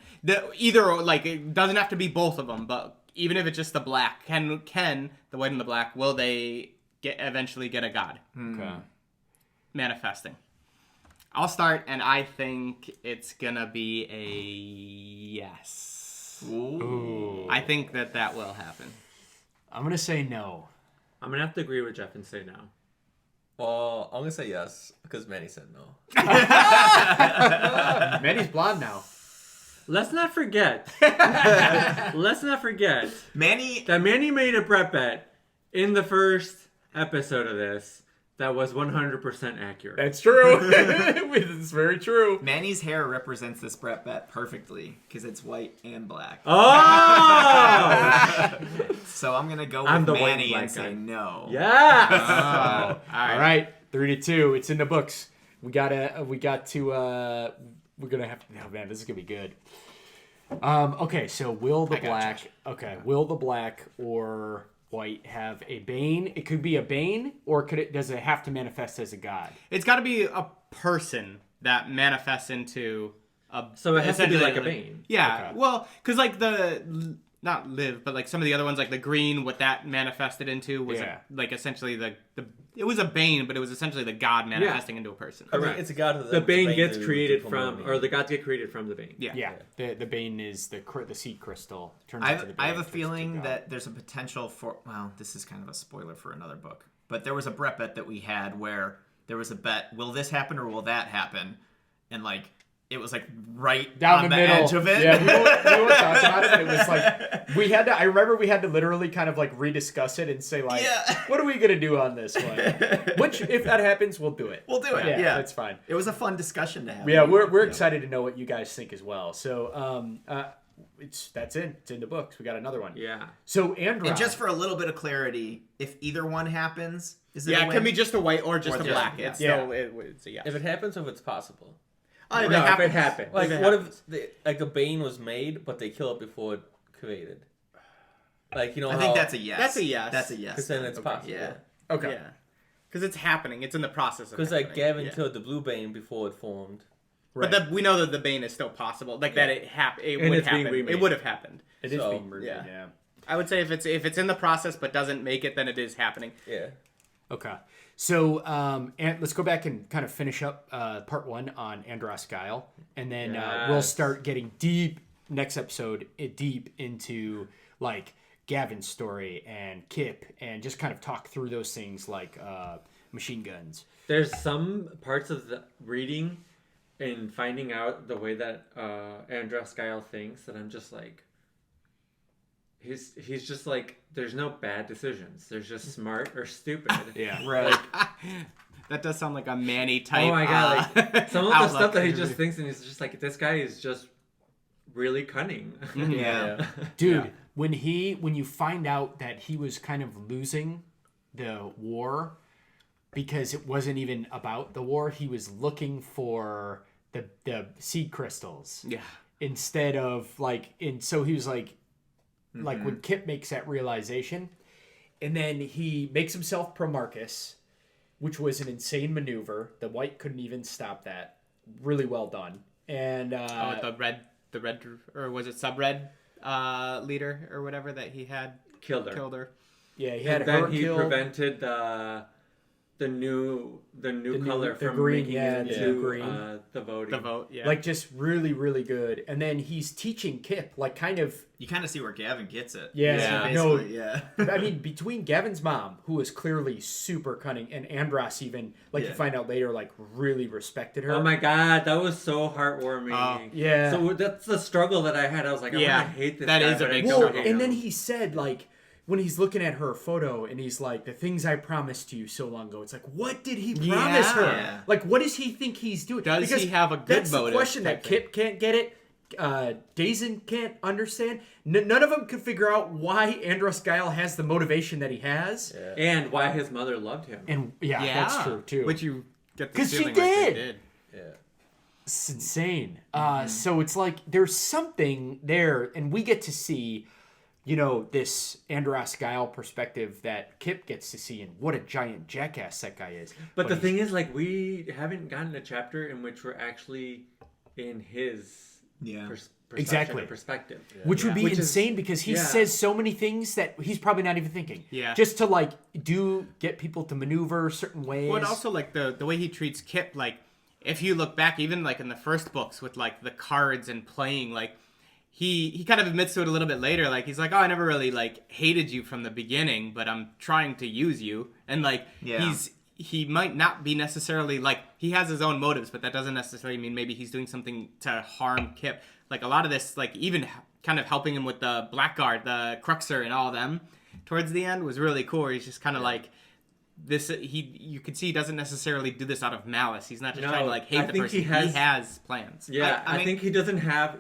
Either like it doesn't have to be both of them, but even if it's just the black, can the white and the black, will they eventually get a god okay. manifesting? I'll start, and I think it's gonna be a yes. Ooh. I think that will happen. I'm gonna say no. I'm going to have to agree with Jeff and say no. Well, I'm gonna say yes because Manny said no. Manny's blonde now. Let's not forget. Manny, That Manny made a Brett bet in the first episode of this that was 100% accurate. That's true. It's very true. Manny's hair represents this Brett bet perfectly because it's white and black. Oh! So I'm gonna go I'm with the white Manny and and black say guy. no. Yes! All right, 3-2. It's in the books. We're gonna have to. Oh man, this is gonna be good. Okay, so will the black? Okay, will the black or white have a bane? It could be a bane, or does it have to manifest as a god? It's got to be a person that manifests into a. So it has to be essentially, like a bane. Yeah, Okay. well, because like not live, but like some of the other ones, like the green, what that manifested into was Yeah. like essentially it was a bane, but it was essentially the god manifesting into a person. I mean, it's a god. The Bane gets to created people from, knowing. or the gods get created from the Bane. Yeah. Yeah, the bane is the seed crystal. Turns I into the bane, have a turns into feeling god. that there's a potential for. Well, this is kind of a spoiler for another book, but there was a Brett bet that we had where there was a bet, will this happen or will that happen? And like it was like right down on the the middle edge of it. Yeah, we won't talk about it. But it was like I remember we had to literally kind of like rediscuss it and say like, what are we gonna do on this one? Which, if that happens, we'll do it. We'll do it. Yeah, that's fine. It was a fun discussion to have. Yeah, we're excited to know what you guys think as well. So that's it. It's in the books. We got another one. Yeah. So Andross. And just for a little bit of clarity, if either one happens, is it Yeah, a it win? can be just a white or just Or a just- black. yeah. It's Yeah. still it's a yes. If it happens, if it's possible. Oh, If no, it if it happens. happened. Like, it what happens. if like a Bane was made, but they kill it before it created? Like, you know, I think that's a yes. That's a yes. That's a yes. because then it's possible. Yeah. Okay. Yeah. Because it's happening. It's in the process of Because like happening. Gavin Yeah. killed the blue Bane before it formed. Right. But we know that the Bane is still possible. Like that it And would it's being happen. remade. It would have happened. It is So, being remade. yeah. Yeah. I would say if it's in the process but doesn't make it, then it is happening. Yeah. Okay. So and let's go back and kind of finish up part 1 on Andross Guile, and then we'll Yes. start getting deep next episode, deep into like Gavin's story and Kip, and just kind of talk through those things like machine guns. There's some parts of the reading and finding out the way that Andross Guile thinks that I'm just like, he's just like, there's no bad decisions. There's just smart or stupid. Yeah. Right. That does sound like a Manny type. Oh my god! Like some of the outlook. stuff that he just thinks, and he's just like, this guy is just really cunning. Yeah. Dude, Yeah. when you find out that he was kind of losing the war because it wasn't even about the war, he was looking for the seed crystals Yeah. instead of like, and so he was like when Kip makes that realization, and then he makes himself Pro-Marcus, which was an insane maneuver. The White couldn't even stop that. Really well done. And the red, or was it sub-red leader or whatever that he had Killed her. killed her. yeah, he had And her then he killed. prevented the new color the from green, making yeah, it the into green. the voting. The vote, yeah. Like, just really, really good. And then he's teaching Kip, like, kind of... You kind of see where Gavin gets it. Yeah, no. Basically, yeah. I mean, between Gavin's mom, who was clearly super cunning, and Andross even, like, you Yeah. find out later, like, really respected her. Oh my god, that was so heartwarming. Oh, yeah. So that's the struggle that I had. I was like, I Yeah, want to hate this that guy, is a but I big don't Well, struggle. hate and then him. he said, like, when he's looking at her photo, and he's like, the things I promised you so long ago. It's like, what did he promise her? Yeah. Like, what does he think he's doing? Does Because he have a good that's motive the question that type thing? Kip can't get it. Dazen can't understand. None of them could figure out why Andross Guile has the motivation that he has. Yeah. And why his mother loved him. And yeah, that's true too. Which you get the 'Cause she feeling like they did. did. Yeah. It's insane. So it's like there's something there, and we get to see, you know, this Andross Guile perspective that Kip gets to see, and what a giant jackass that guy is. But the he's- thing is, like, we haven't gotten a chapter in which we're actually in his Yeah. perception Exactly. or perspective. which would be Which is- insane because he yeah. says so many things that he's probably not even thinking. Yeah. Just to like get people to maneuver certain ways. Well, and also like the way he treats Kip, like if you look back, even like in the first books with like the cards and playing, like he kind of admits to it a little bit later. Like he's like, oh, I never really like hated you from the beginning, but I'm trying to use you, and like Yeah. he might not be necessarily like he has his own motives, but that doesn't necessarily mean maybe he's doing something to harm Kip. Like a lot of this, like even kind of helping him with the Blackguard, the Cruxer, and all of them towards the end was really cool. He's just kind of like this. You could see he doesn't necessarily do this out of malice. He's not just No, trying to like hate I the think person. he has- plans. Yeah, I I mean- think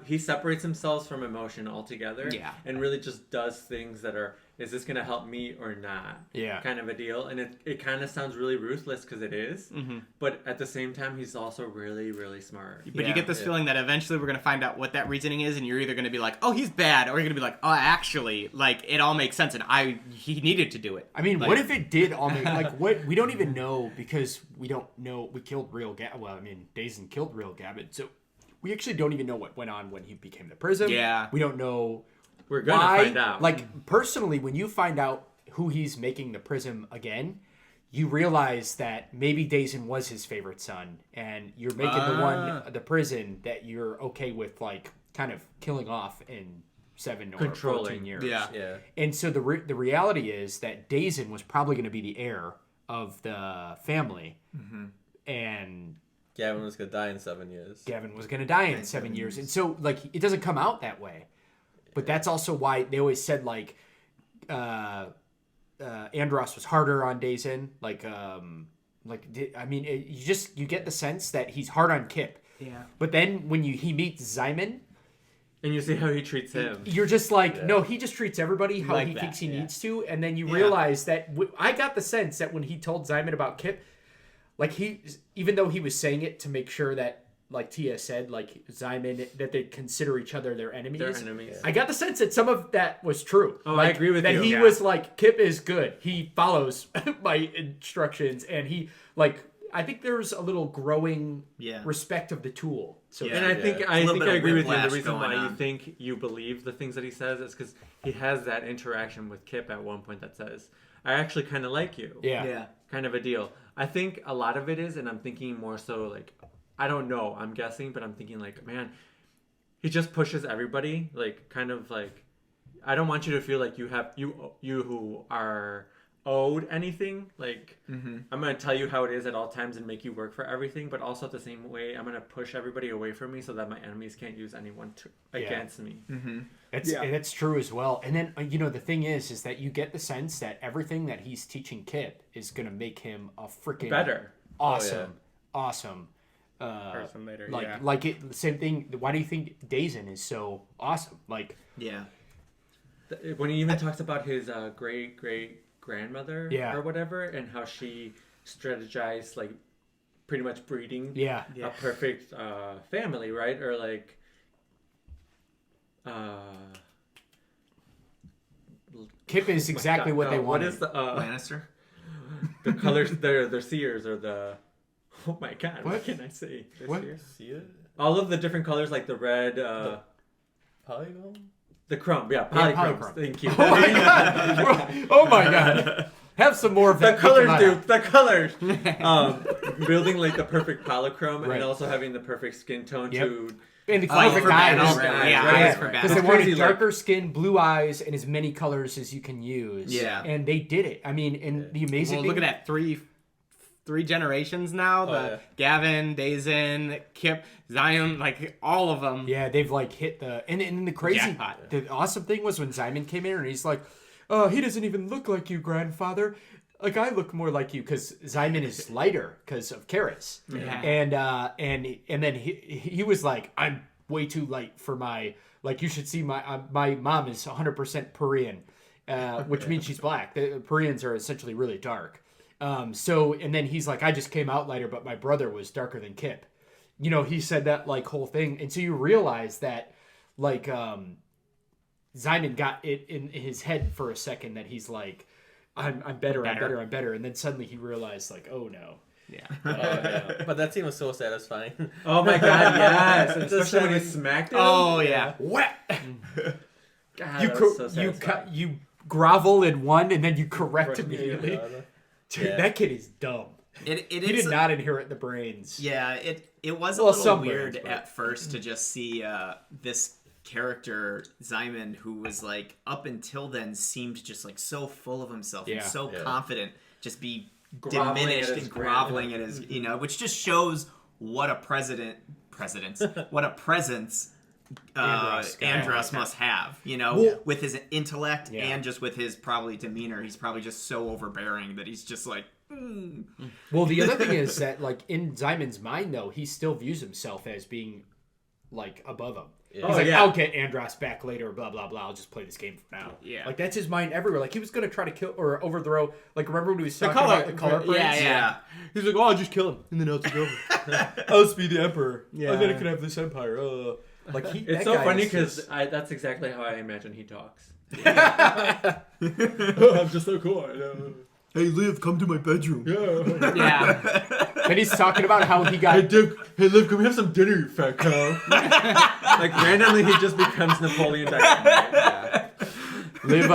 he separates himself from emotion altogether. Yeah. And really just does things that are, is this going to help me or not? Yeah. Kind of a deal. And it kind of sounds really ruthless because it is. Mm-hmm. But at the same time, he's also really, really smart. But Yeah. you get this feeling that eventually we're going to find out what that reasoning is, and you're either going to be like, oh, he's bad, or you're going to be like, oh, actually, like, it all makes sense, and he needed to do it. I mean, Like- what if it did all make like what we don't even know because we don't know we killed real Gavin. Well, I mean, Dazen killed real Gavin, so we actually don't even know what went on when he became the prism. Yeah. we don't know We're going to why. find out. Like personally, when you find out who he's making the prism again, you realize that maybe Dazen was his favorite son, and you're making the prison that you're okay with, like kind of killing off in 7 or 14 Controlling. years. Yeah. Yeah. And so the reality is that Dazen was probably going to be the heir of the family, and Gavin was gonna die in 7 years. Gavin was going to die in 7 years. And so, like, it doesn't come out that way. But that's also why they always said, like, Andross was harder on Dazen. You get the sense that he's hard on Kip. Yeah. But then when he meets Zymun, And you see how he treats him. you're just like, no, he just treats everybody how Like he that, thinks he yeah. needs to. And then you realize that I got the sense that when he told Zymun about Kip, like even though he was saying it to make sure that, like Teia said, like Zymun, that they consider each other their enemies. Their enemies. I got the sense that some of that was true. Oh, like, I agree with that you. That he Yeah. was like, Kip is good. He follows my instructions, and he like. I think there's a little growing respect of the tool. So Yeah. And I think A I little think bit I of agree with you. The whiplash reason going why you on. think you believe the things that he says is because he has that interaction with Kip at one point that says, "I actually kind of like you." yeah. Kind of a deal. I think a lot of it is, and I'm thinking more so like, I don't know, I'm guessing, but I'm thinking like, man, he just pushes everybody, like kind of like, I don't want you to feel like you who are owed anything. Like, I'm gonna tell you how it is at all times and make you work for everything, but also at the same way, I'm gonna push everybody away from me so that my enemies can't use anyone against me. And it's true as well. And then the thing is that you get the sense that everything that he's teaching Kip is gonna make him a freaking Better. awesome Person later. the same thing. Why do you think Dazen is so awesome? Like, When he even talks about his great grandmother or whatever, and how she strategized like pretty much breeding a perfect family, right? Or like Kip is exactly what they What wanted. is the Lannister. the colors? Their seers or the. Oh my god! What What? can I say? What? See it? All of the different colors, like the red, Polygon? the chrome, Yeah, polychrome. polychrome. Thank you. Oh my god! Oh my god! Have some more of The that. colors, Picanana. dude. The colors. Building like the perfect polychrome Right. and also having the perfect skin tone Yep. to. And the Oh, perfect for eyes. Battle, right, yeah, right. eyes for Because Battle. they wanted crazy, like- darker skin, blue eyes, and as many colors as you can use. Yeah. And they did it. I mean, and the amazing Well, thing... look at that. Three generations now. yeah. Gavin, Dazen, Kip, Zymun, like all of them. Yeah, they've like hit the... And the crazy... Jackpot. The awesome thing was when Zymun came in and he's like, he doesn't even look like you, grandfather. Like, I look more like you, because Zymun is lighter because of Karris. Yeah. And then he was like, I'm way too light for my... Like, you should see my mom is 100% Parian, which means she's black. The Parians are essentially really dark. And then he's like, I just came out lighter, but my brother was darker than Kip. He said that like whole thing. And so you realize that like, Zymun got it in his head for a second that he's like, I'm better. And then suddenly he realized like, oh no. Yeah. Yeah. But that scene was so satisfying. Oh my god, yes! And Just especially when he having- smacked him. Oh yeah. What? God, you that was so you satisfying. you grovel in one and then you correct Correct immediately. immediately. Dude, Yeah. that kid is dumb. It He is did not inherit the brains. Yeah, it was a Well, little some weird brains, but- at first to just see this character Zymun, who was like up until then seemed just like so full of himself Yeah. and so Yeah. confident, just be Groveling diminished at his and groveling at his, which just shows what a what a presence Andross must have, with his intellect Yeah. and just with his probably demeanor. He's probably just so overbearing that he's just like. Well, the other thing is that, like, in Zymon's mind, though, he still views himself as being, like, above him. Yeah. He's Oh, like, yeah. I'll get Andross back later, blah, blah, blah. I'll just play this game for now. Yeah. Like, that's his mind everywhere. Like, he was going to try to kill or overthrow. Like, remember when he was The talking color- about the color yeah, prints? yeah. He's like, oh, I'll just kill him. And then I'll take over. I'll just be the emperor. Yeah. And then I can have this empire. Like, It's that so guy funny is because just- that's exactly how I imagine he talks. I'm just so cool. Hey, Liv, come to my bedroom. Yeah. And he's talking about how he got... Hey, Liv, can we have some dinner, you fat cow? Like, randomly, he just becomes Napoleon Dynamite. Liv,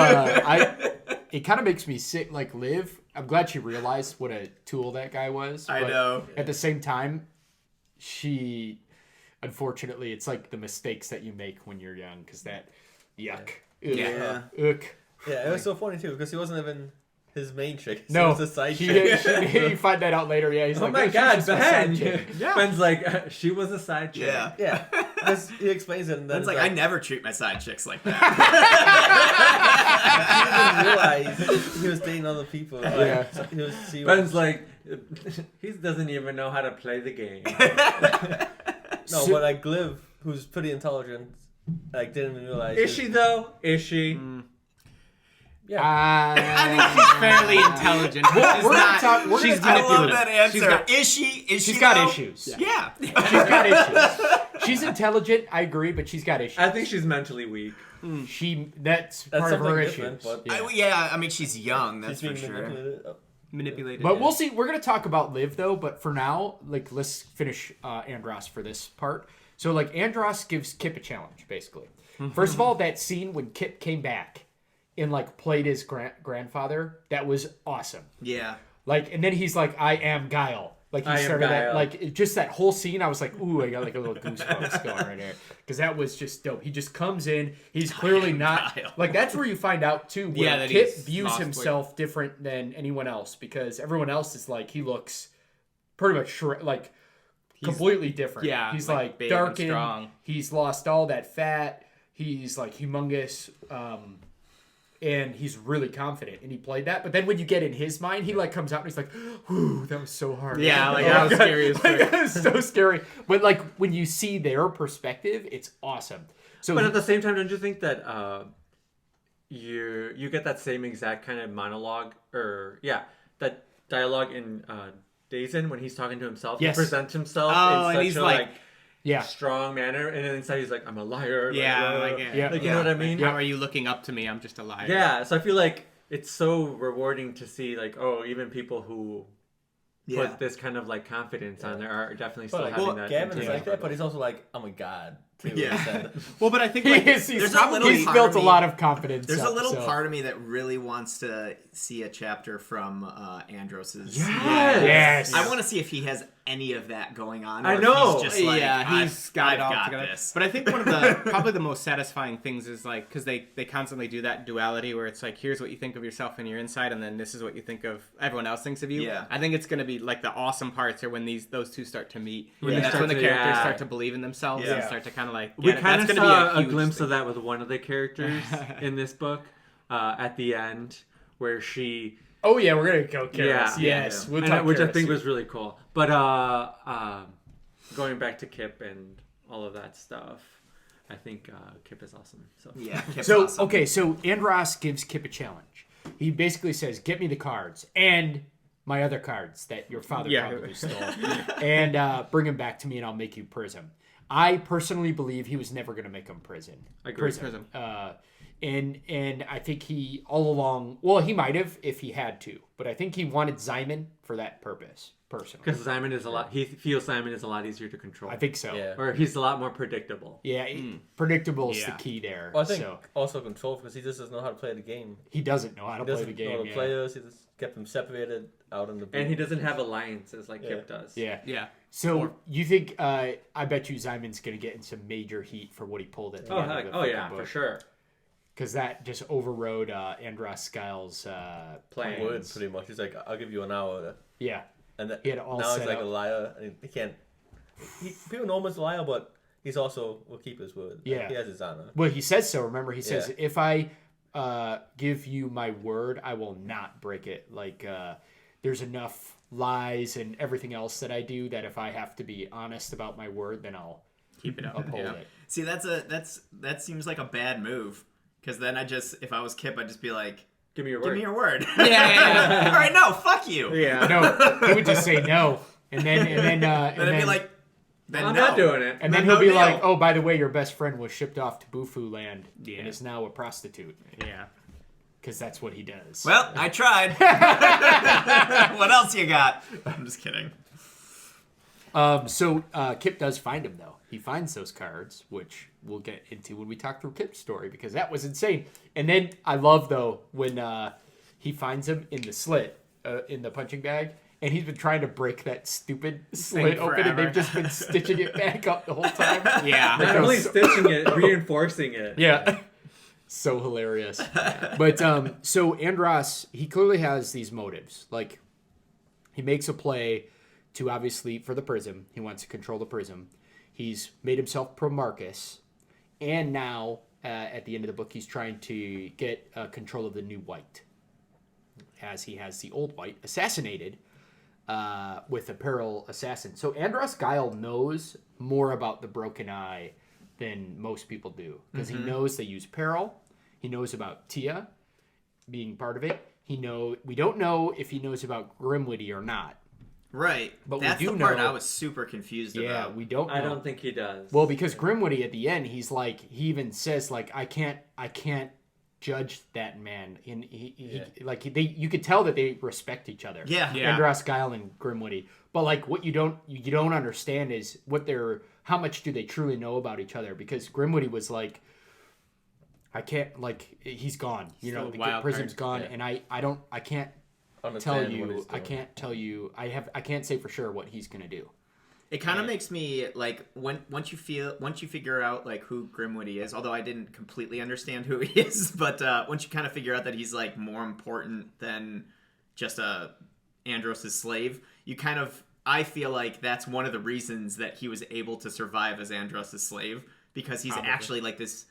it kind of makes me sick. Like, Liv, I'm glad she realized what a tool that guy was. I but know. At the same time, she, unfortunately, it's like the mistakes that you make when you're young, because that, yuck. Yeah. Ugh. Yeah, it was so funny too because he wasn't even his main chick. No, It was a side chick. you find that out later. Yeah, he's Oh like, my "Hey, she's God, just my side Ben! chick." Yeah. Ben's like, she was a side chick. Yeah. Yeah, because he explains it, and then It's like, I never treat my side chicks like that. he didn't realize he was dating other people. Like, Yeah. so he was see Ben's like, he doesn't even know how to play the game. no, but like Gliv, who's pretty intelligent, like didn't even realize. Is she though? Is she? I I think she's fairly intelligent. But we're she's gonna not. She's I love manipulative. that answer. She's got- Is she? Is she's she got though? issues. Yeah. She's got issues. She's intelligent. I agree, but she's got issues. I think she's mentally weak. That's part of something her different, issues. but- Yeah. I mean, she's young. That's She's for being sure. manipulated. Oh. Manipulated. But we'll see. We're gonna talk about Liv though. But for now, like, let's finish Andross for this part. So, like, Andross gives Kip a challenge, basically. First of all, that scene when Kip came back and like played his grandfather, that was awesome. Yeah. Like, and then he's like, "I am Guile." Like, he I am started that, Guile. like, just that whole scene. I was like, "Ooh, I got like a little goosebumps going right there," because that was just dope. He just comes in. He's clearly not Guile. like. That's where you find out too. Where Yeah, that Kip he's views lost, himself different than anyone else, because everyone else is like, he looks pretty much like completely different. yeah, he's like, like big and darkened. strong. He's lost all that fat. He's like humongous. And he's really confident, and he played that. But then when you get in his mind, he like comes out and he's like, "Whew, that was so hard." Yeah, like, that was scary as Like, fuck. that was so scary. But like when you see their perspective, it's awesome. So But at the same time, don't you think that you get that same exact kind of monologue or that dialogue in Dazen when he's talking to himself? Yes. He presents himself Oh, in and such he's a like- yeah, strong manner, and then inside he's like, "I'm a liar." Yeah, like, like, yeah. like you know what I mean? How are you looking up to me? I'm just a liar. Yeah, so I feel like it's so rewarding to see, like, oh, even people who Yeah. put this kind of like confidence on there are definitely still But like, having that. Gavin is internal like that, struggle. but he's also like, I'm a god. Too, Yeah. instead. Well, but I think he like, is. He's, there's a little he's part built of a me- lot of confidence. There's a up, little so. part of me that really wants to see a chapter from Andross's. Yes. I want to see if he has any of that going on. I or if know. He's just like, yeah, he's got it all I've together. this. But I think one of the probably the most satisfying things is like because they constantly do that duality where it's like here's what you think of yourself on your inside, and then this is what you think of everyone else thinks of you. Yeah. I think it's gonna be like the awesome parts are when those two start to meet. When And they that's start when the to- characters yeah. start to believe in themselves and Yeah. start to kind of like. We get it. kind of That's gonna be saw a huge glimpse thing. of that with one of the characters in this book at the end, where she, Oh yeah, we're gonna go Karris. Yeah. Yes, we'll and talk which I Karris think soon. was really cool. But going back to Kip and all of that stuff, I think Kip is awesome. So Yeah. Kip's So awesome. okay, so Andross gives Kip a challenge. He basically says, "Get me the cards and my other cards that your father Yeah. probably stole, and bring them back to me, and I'll make you Prism." I personally believe he was never going to make him Prison. I agree. Prism. And I think he all along. Well, he might have if he had to, but I think he wanted Zymun for that purpose. Personally, because Zymun is a lot. He feels Zymun is a lot easier to control. I think so. Yeah. or he's a lot more predictable. Yeah, predictable is the Yeah. key there. Well, I think So also control because he just doesn't know how to play the game. he doesn't know how to He play doesn't the game. know the yeah. players. He just kept them separated out in the. And he doesn't have alliances like Yeah. Kip does. Yeah. Yeah. So you think? I bet you Zymon's gonna get in some major heat for what he pulled at the Oh end heck! of the Oh yeah, book, for sure. because that just overrode Andross Guile's Plans. Would pretty much. He's like, I'll give you an hour, Yeah, and he had it all now set he's like up. a liar. And he can't. People know him as a liar, but he's also will keep his word. Yeah. He has his honor. Well, he says so. Remember, he says, Yeah. "If I give you my word, I will not break it." Like there's enough lies and everything else that I do that if I have to be honest about my word, then I'll Keep it up. uphold Yeah. it. See, that seems like a bad move. Because then if I was Kip, I'd just be like, Give me your give word. me your word. Yeah. All right, no, fuck you. Yeah. No, he would just say no, and then Then I'd be like, then I'm no. not doing it. and then then he'll no be deal. like, "Oh, by the way, your best friend was shipped off to Bufu land Yeah. and is now a prostitute," Yeah. because that's what he does. Well, I tried. What else you got? I'm just kidding. So Kip does find him though. He finds those cards, which we'll get into when we talk through Kip's story because that was insane. And then I love though when he finds him in the slit in the punching bag, and he's been trying to break that stupid slit open, and forever. they've just been stitching it back up the whole time. Yeah. Not only stitching it, reinforcing it. Yeah. So hilarious. But so Andross, he clearly has these motives. Like, he makes a play to, obviously, for the prism. He wants to control the prism. He's made himself Pro-Marcus. And now, at the end of the book, he's trying to get control of the new White, as he has the old White assassinated with a Peril assassin. So Andross Guile knows more about the Broken Eye than most people do, because he knows they use Peril. He knows about Teia being part of it. We don't know if he knows about Grimwitty or not. Right. But that's we do the part know, I was super confused about. Yeah, we don't know. I don't think he does. Well, because Grimwitty at the end, he even says, like, I can't judge that man. And you could tell that they respect each other. Yeah. Andross Guile and Grimwitty. But like, what you don't understand is how much do they truly know about each other? Because Grimwitty was like, he's gone. You know, the prism's gone, and I can't tell you. I can't tell you. I can't say for sure what he's gonna do. It kind of makes me like once you figure out like who Grimwitty is, although I didn't completely understand who he is, but once you kind of figure out that he's like more important than just Andross' slave, I feel like that's one of the reasons that he was able to survive as Andross' slave, because he's actually like this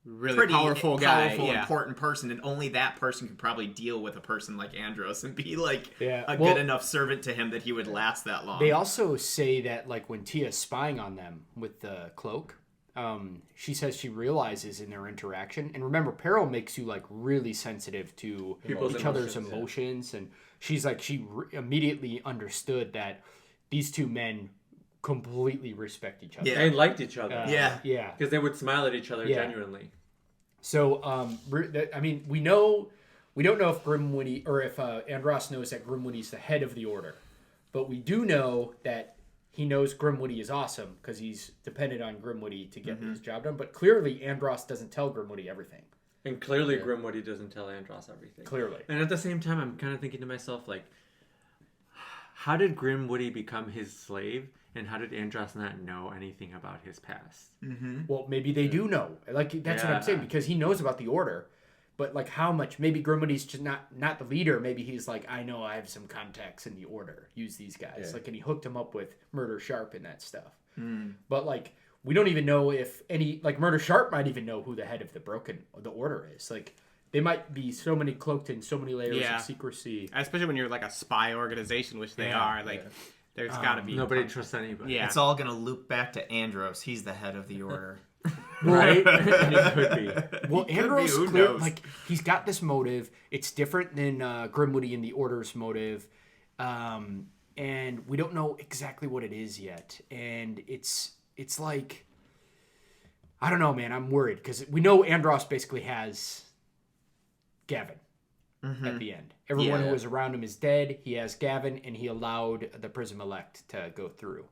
really pretty powerful guy, important person, and only that person could probably deal with a person like Andross and be like a Well, good enough servant to him that he would last that long. They also say that, like, when Teia's spying on them with the cloak, she says she realizes in their interaction, and remember, Peril makes you like really sensitive to each other's emotions, and she's like, she immediately understood that these two men completely respect each other. They liked each other. Yeah. Because they would smile at each other genuinely. So, I mean, we don't know if Grimwitty, or if Andross knows that Grimwitty's the head of the order, but we do know that he knows Grimwitty is awesome because he's dependent on Grimwitty to get his job done. But clearly, Andross doesn't tell Grimwitty everything. And clearly, Grimwitty doesn't tell Andross everything. Clearly. And at the same time, I'm kind of thinking to myself, like, how did Grimwitty become his slave? And how did Andross not know anything about his past? Mm-hmm. Well, maybe they do know. Like, that's what I'm saying, because he knows about the order. But, like, how much? Maybe Grimwitty's just not the leader. Maybe he's like, I know I have some contacts in the order. Use these guys. Yeah. Like, and he hooked him up with Murder Sharp and that stuff. But, like, we don't even know if Murder Sharp might even know who the head of the order is. Like, they might be so many cloaked in so many layers of secrecy. Especially when you're, like, a spy organization, which they are. Like... Yeah. There's got to be... Nobody trusts anybody. Yeah. It's all going to loop back to Andross. He's the head of the order. Right? And it could be. Well, Andross, like, he's got this motive. It's different than Grimwitty and the Order's motive. And we don't know exactly what it is yet. And it's like... I don't know, man. I'm worried. Because we know Andross basically has Gavin. At the end. Everyone who was around him is dead. He has Gavin, and he allowed the Prism Elect to go through.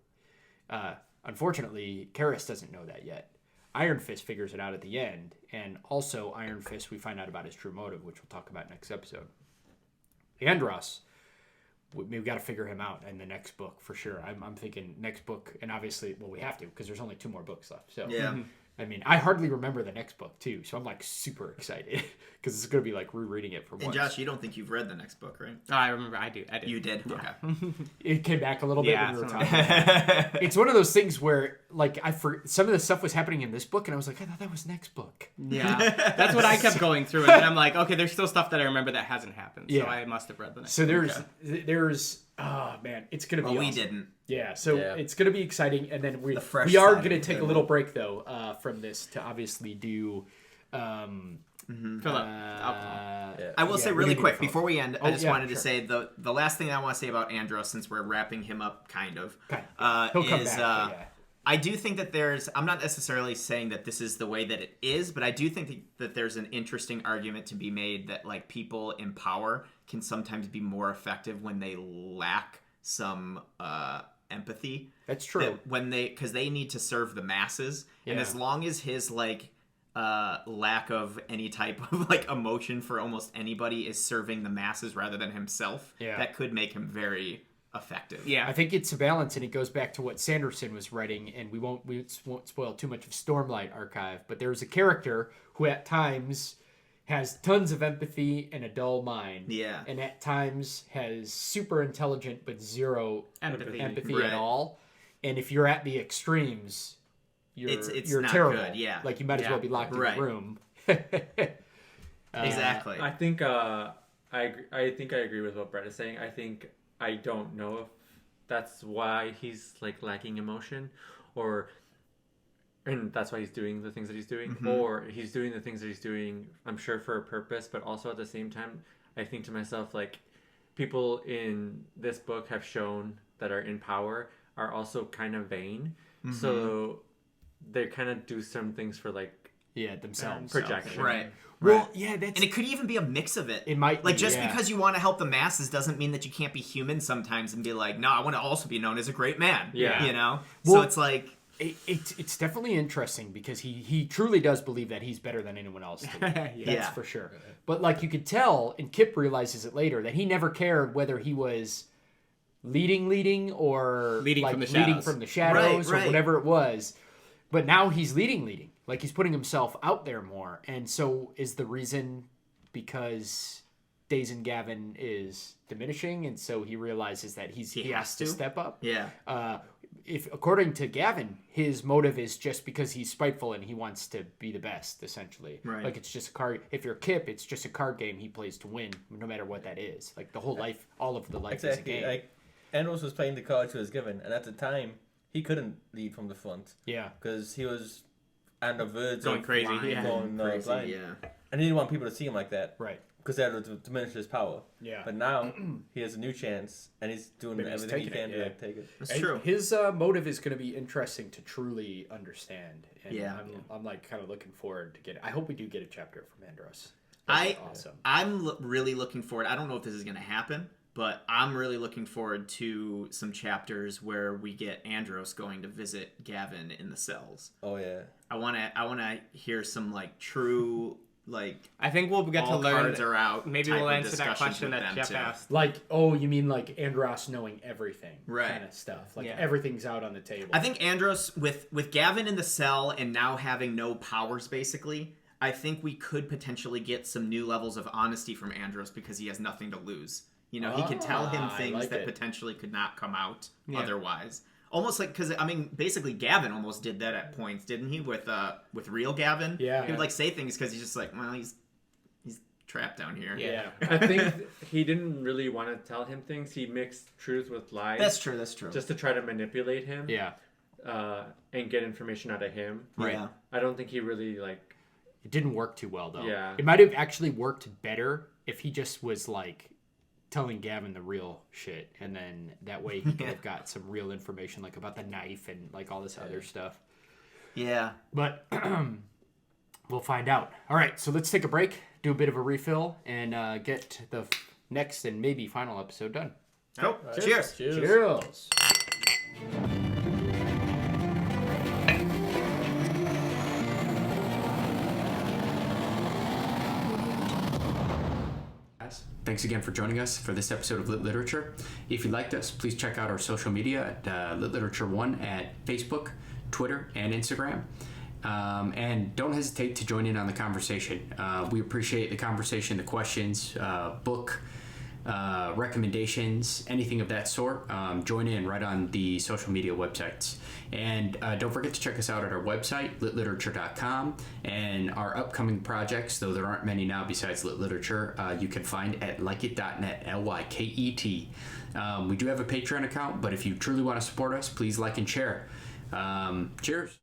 Unfortunately, Karris doesn't know that yet. Iron Fist figures it out at the end, and also Iron Fist, we find out about his true motive, which we'll talk about next episode. Andross, we've got to figure him out in the next book for sure. I'm thinking next book, and obviously, well, we have to, because there's only 2 more books left. So yeah. I mean, I hardly remember the next book, too, so I'm, like, super excited, because it's going to be, like, rereading it for once. And Josh, you don't think you've read the next book, right? Oh, I remember. I do. You did? Yeah. Okay. It came back a little bit when we were talking about it. It's one of those things where, like, some of the stuff was happening in this book, and I was like, I thought that was next book. Yeah. That's what I kept going through, and then I'm like, okay, there's still stuff that I remember that hasn't happened, so I must have read the next book. So there's, oh, man, it's going to be awesome. We didn't. Yeah, so it's going to be exciting, and then we are going to take a little break, though, from this to obviously do... Fill up. I will say really quick before we end, I just wanted to say the last thing I want to say about Andross, since we're wrapping him up, kind of, He'll come back, I do think that I'm not necessarily saying that this is the way that it is, but I do think that there's an interesting argument to be made that, like, people in power can sometimes be more effective when they lack some empathy. That's true. Because they need to serve the masses, and as long as his lack of any type of like emotion for almost anybody is serving the masses rather than himself, that could make him very effective. Yeah. I think it's a balance, and it goes back to what Sanderson was writing, and we won't spoil too much of Stormlight Archive, but there's a character who at times has tons of empathy and a dull mind. Yeah. And at times has super intelligent but zero empathy Right. at all. And if you're at the extremes, you're not terrible. good, yeah. Like you might as well be locked Right. in a room. Exactly. I think I agree with what Brett is saying. I don't know if that's why he's like lacking emotion, and that's why he's doing the things that he's doing, or he's doing the things that he's doing, I'm sure, for a purpose, but also at the same time, I think to myself, like, people in this book have shown that are in power are also kind of vain, so they kind of do some things for like themselves. projection. Right. Well, yeah, that's... And it could even be a mix of it. It might like be, just yeah. because you want to help the masses doesn't mean that you can't be human sometimes and be like, no, I want to also be known as a great man. Yeah. You know? Well, so it's like it's definitely interesting because he truly does believe that he's better than anyone else. That's Yeah. for sure. But like you could tell, and Kip realizes it later, that he never cared whether he was leading or Leading like from the leading shadows. from the shadows or Right. whatever it was. But now he's leading. Like he's putting himself out there more. And so is the reason because Days and Gavin is diminishing, and so he realizes that he has to step up. yeah. If according to Gavin, his motive is just because he's spiteful and he wants to be the best, essentially. Right. Like it's just a card. If you're Kip, it's just a card game he plays to win, no matter what that is. Like the whole life, all of the life Exactly. is a game. Like Andross was playing the cards he was given, and at the time he couldn't lead from the front Yeah. because he was on the verge Going of crazy, blind, yeah. going Crazy, blind. yeah. And he didn't want people to see him like that Right. because that would diminish his power. Yeah. But now he has a new chance, and he's doing Maybe he's everything he taking can it, to yeah. like, take it. That's And true. his motive is going to be interesting to truly understand. And Yeah. I'm like kind of looking forward to get it. I hope we do get a chapter from Andross. Awesome. I'm really looking forward. I don't know if this is going to happen, but I'm really looking forward to some chapters where we get Andross going to visit Gavin in the cells. Oh yeah. I want to hear some like true like I think we'll get to all learn. cards are out. Maybe type we'll of answer that discussions question with that them, Jeff too. asked. Like, oh, you mean like Andross knowing everything, Right. kind of stuff. Like Yeah. everything's out on the table. I think Andross with Gavin in the cell and now having no powers basically, I think we could potentially get some new levels of honesty from Andross because he has nothing to lose. You know, he could tell him I things like that it. potentially could not come out Yeah. otherwise. Almost like because I mean, basically Gavin almost did that at points, didn't he? With real Gavin, Yeah. he would like say things because he's just like, well, he's trapped down here. Yeah. I think he didn't really want to tell him things. He mixed truth with lies. That's true. That's true. Just to try to manipulate him. Yeah. And get information out of him. right. Right. I don't think he really like. It didn't work too well though. Yeah. It might have actually worked better if he just was like telling Gavin the real shit, and then that way he could have got some real information like about the knife and like all this other stuff. Yeah. But we'll find out. All right, so let's take a break, do a bit of a refill, and get the next and maybe final episode done. Oh, cheers. Cheers. Thanks again for joining us for this episode of Lit Literature. If you liked us, please check out our social media at Lit Literature 1 at Facebook, Twitter, and Instagram. And don't hesitate to join in on the conversation. We appreciate the conversation, the questions, book recommendations, anything of that sort. Join in right on the social media websites. And don't forget to check us out at our website, litliterature.com, and our upcoming projects, though there aren't many now besides Lit Literature, you can find at lyket.net, Lyket. We do have a Patreon account, but if you truly want to support us, please like and share. Cheers.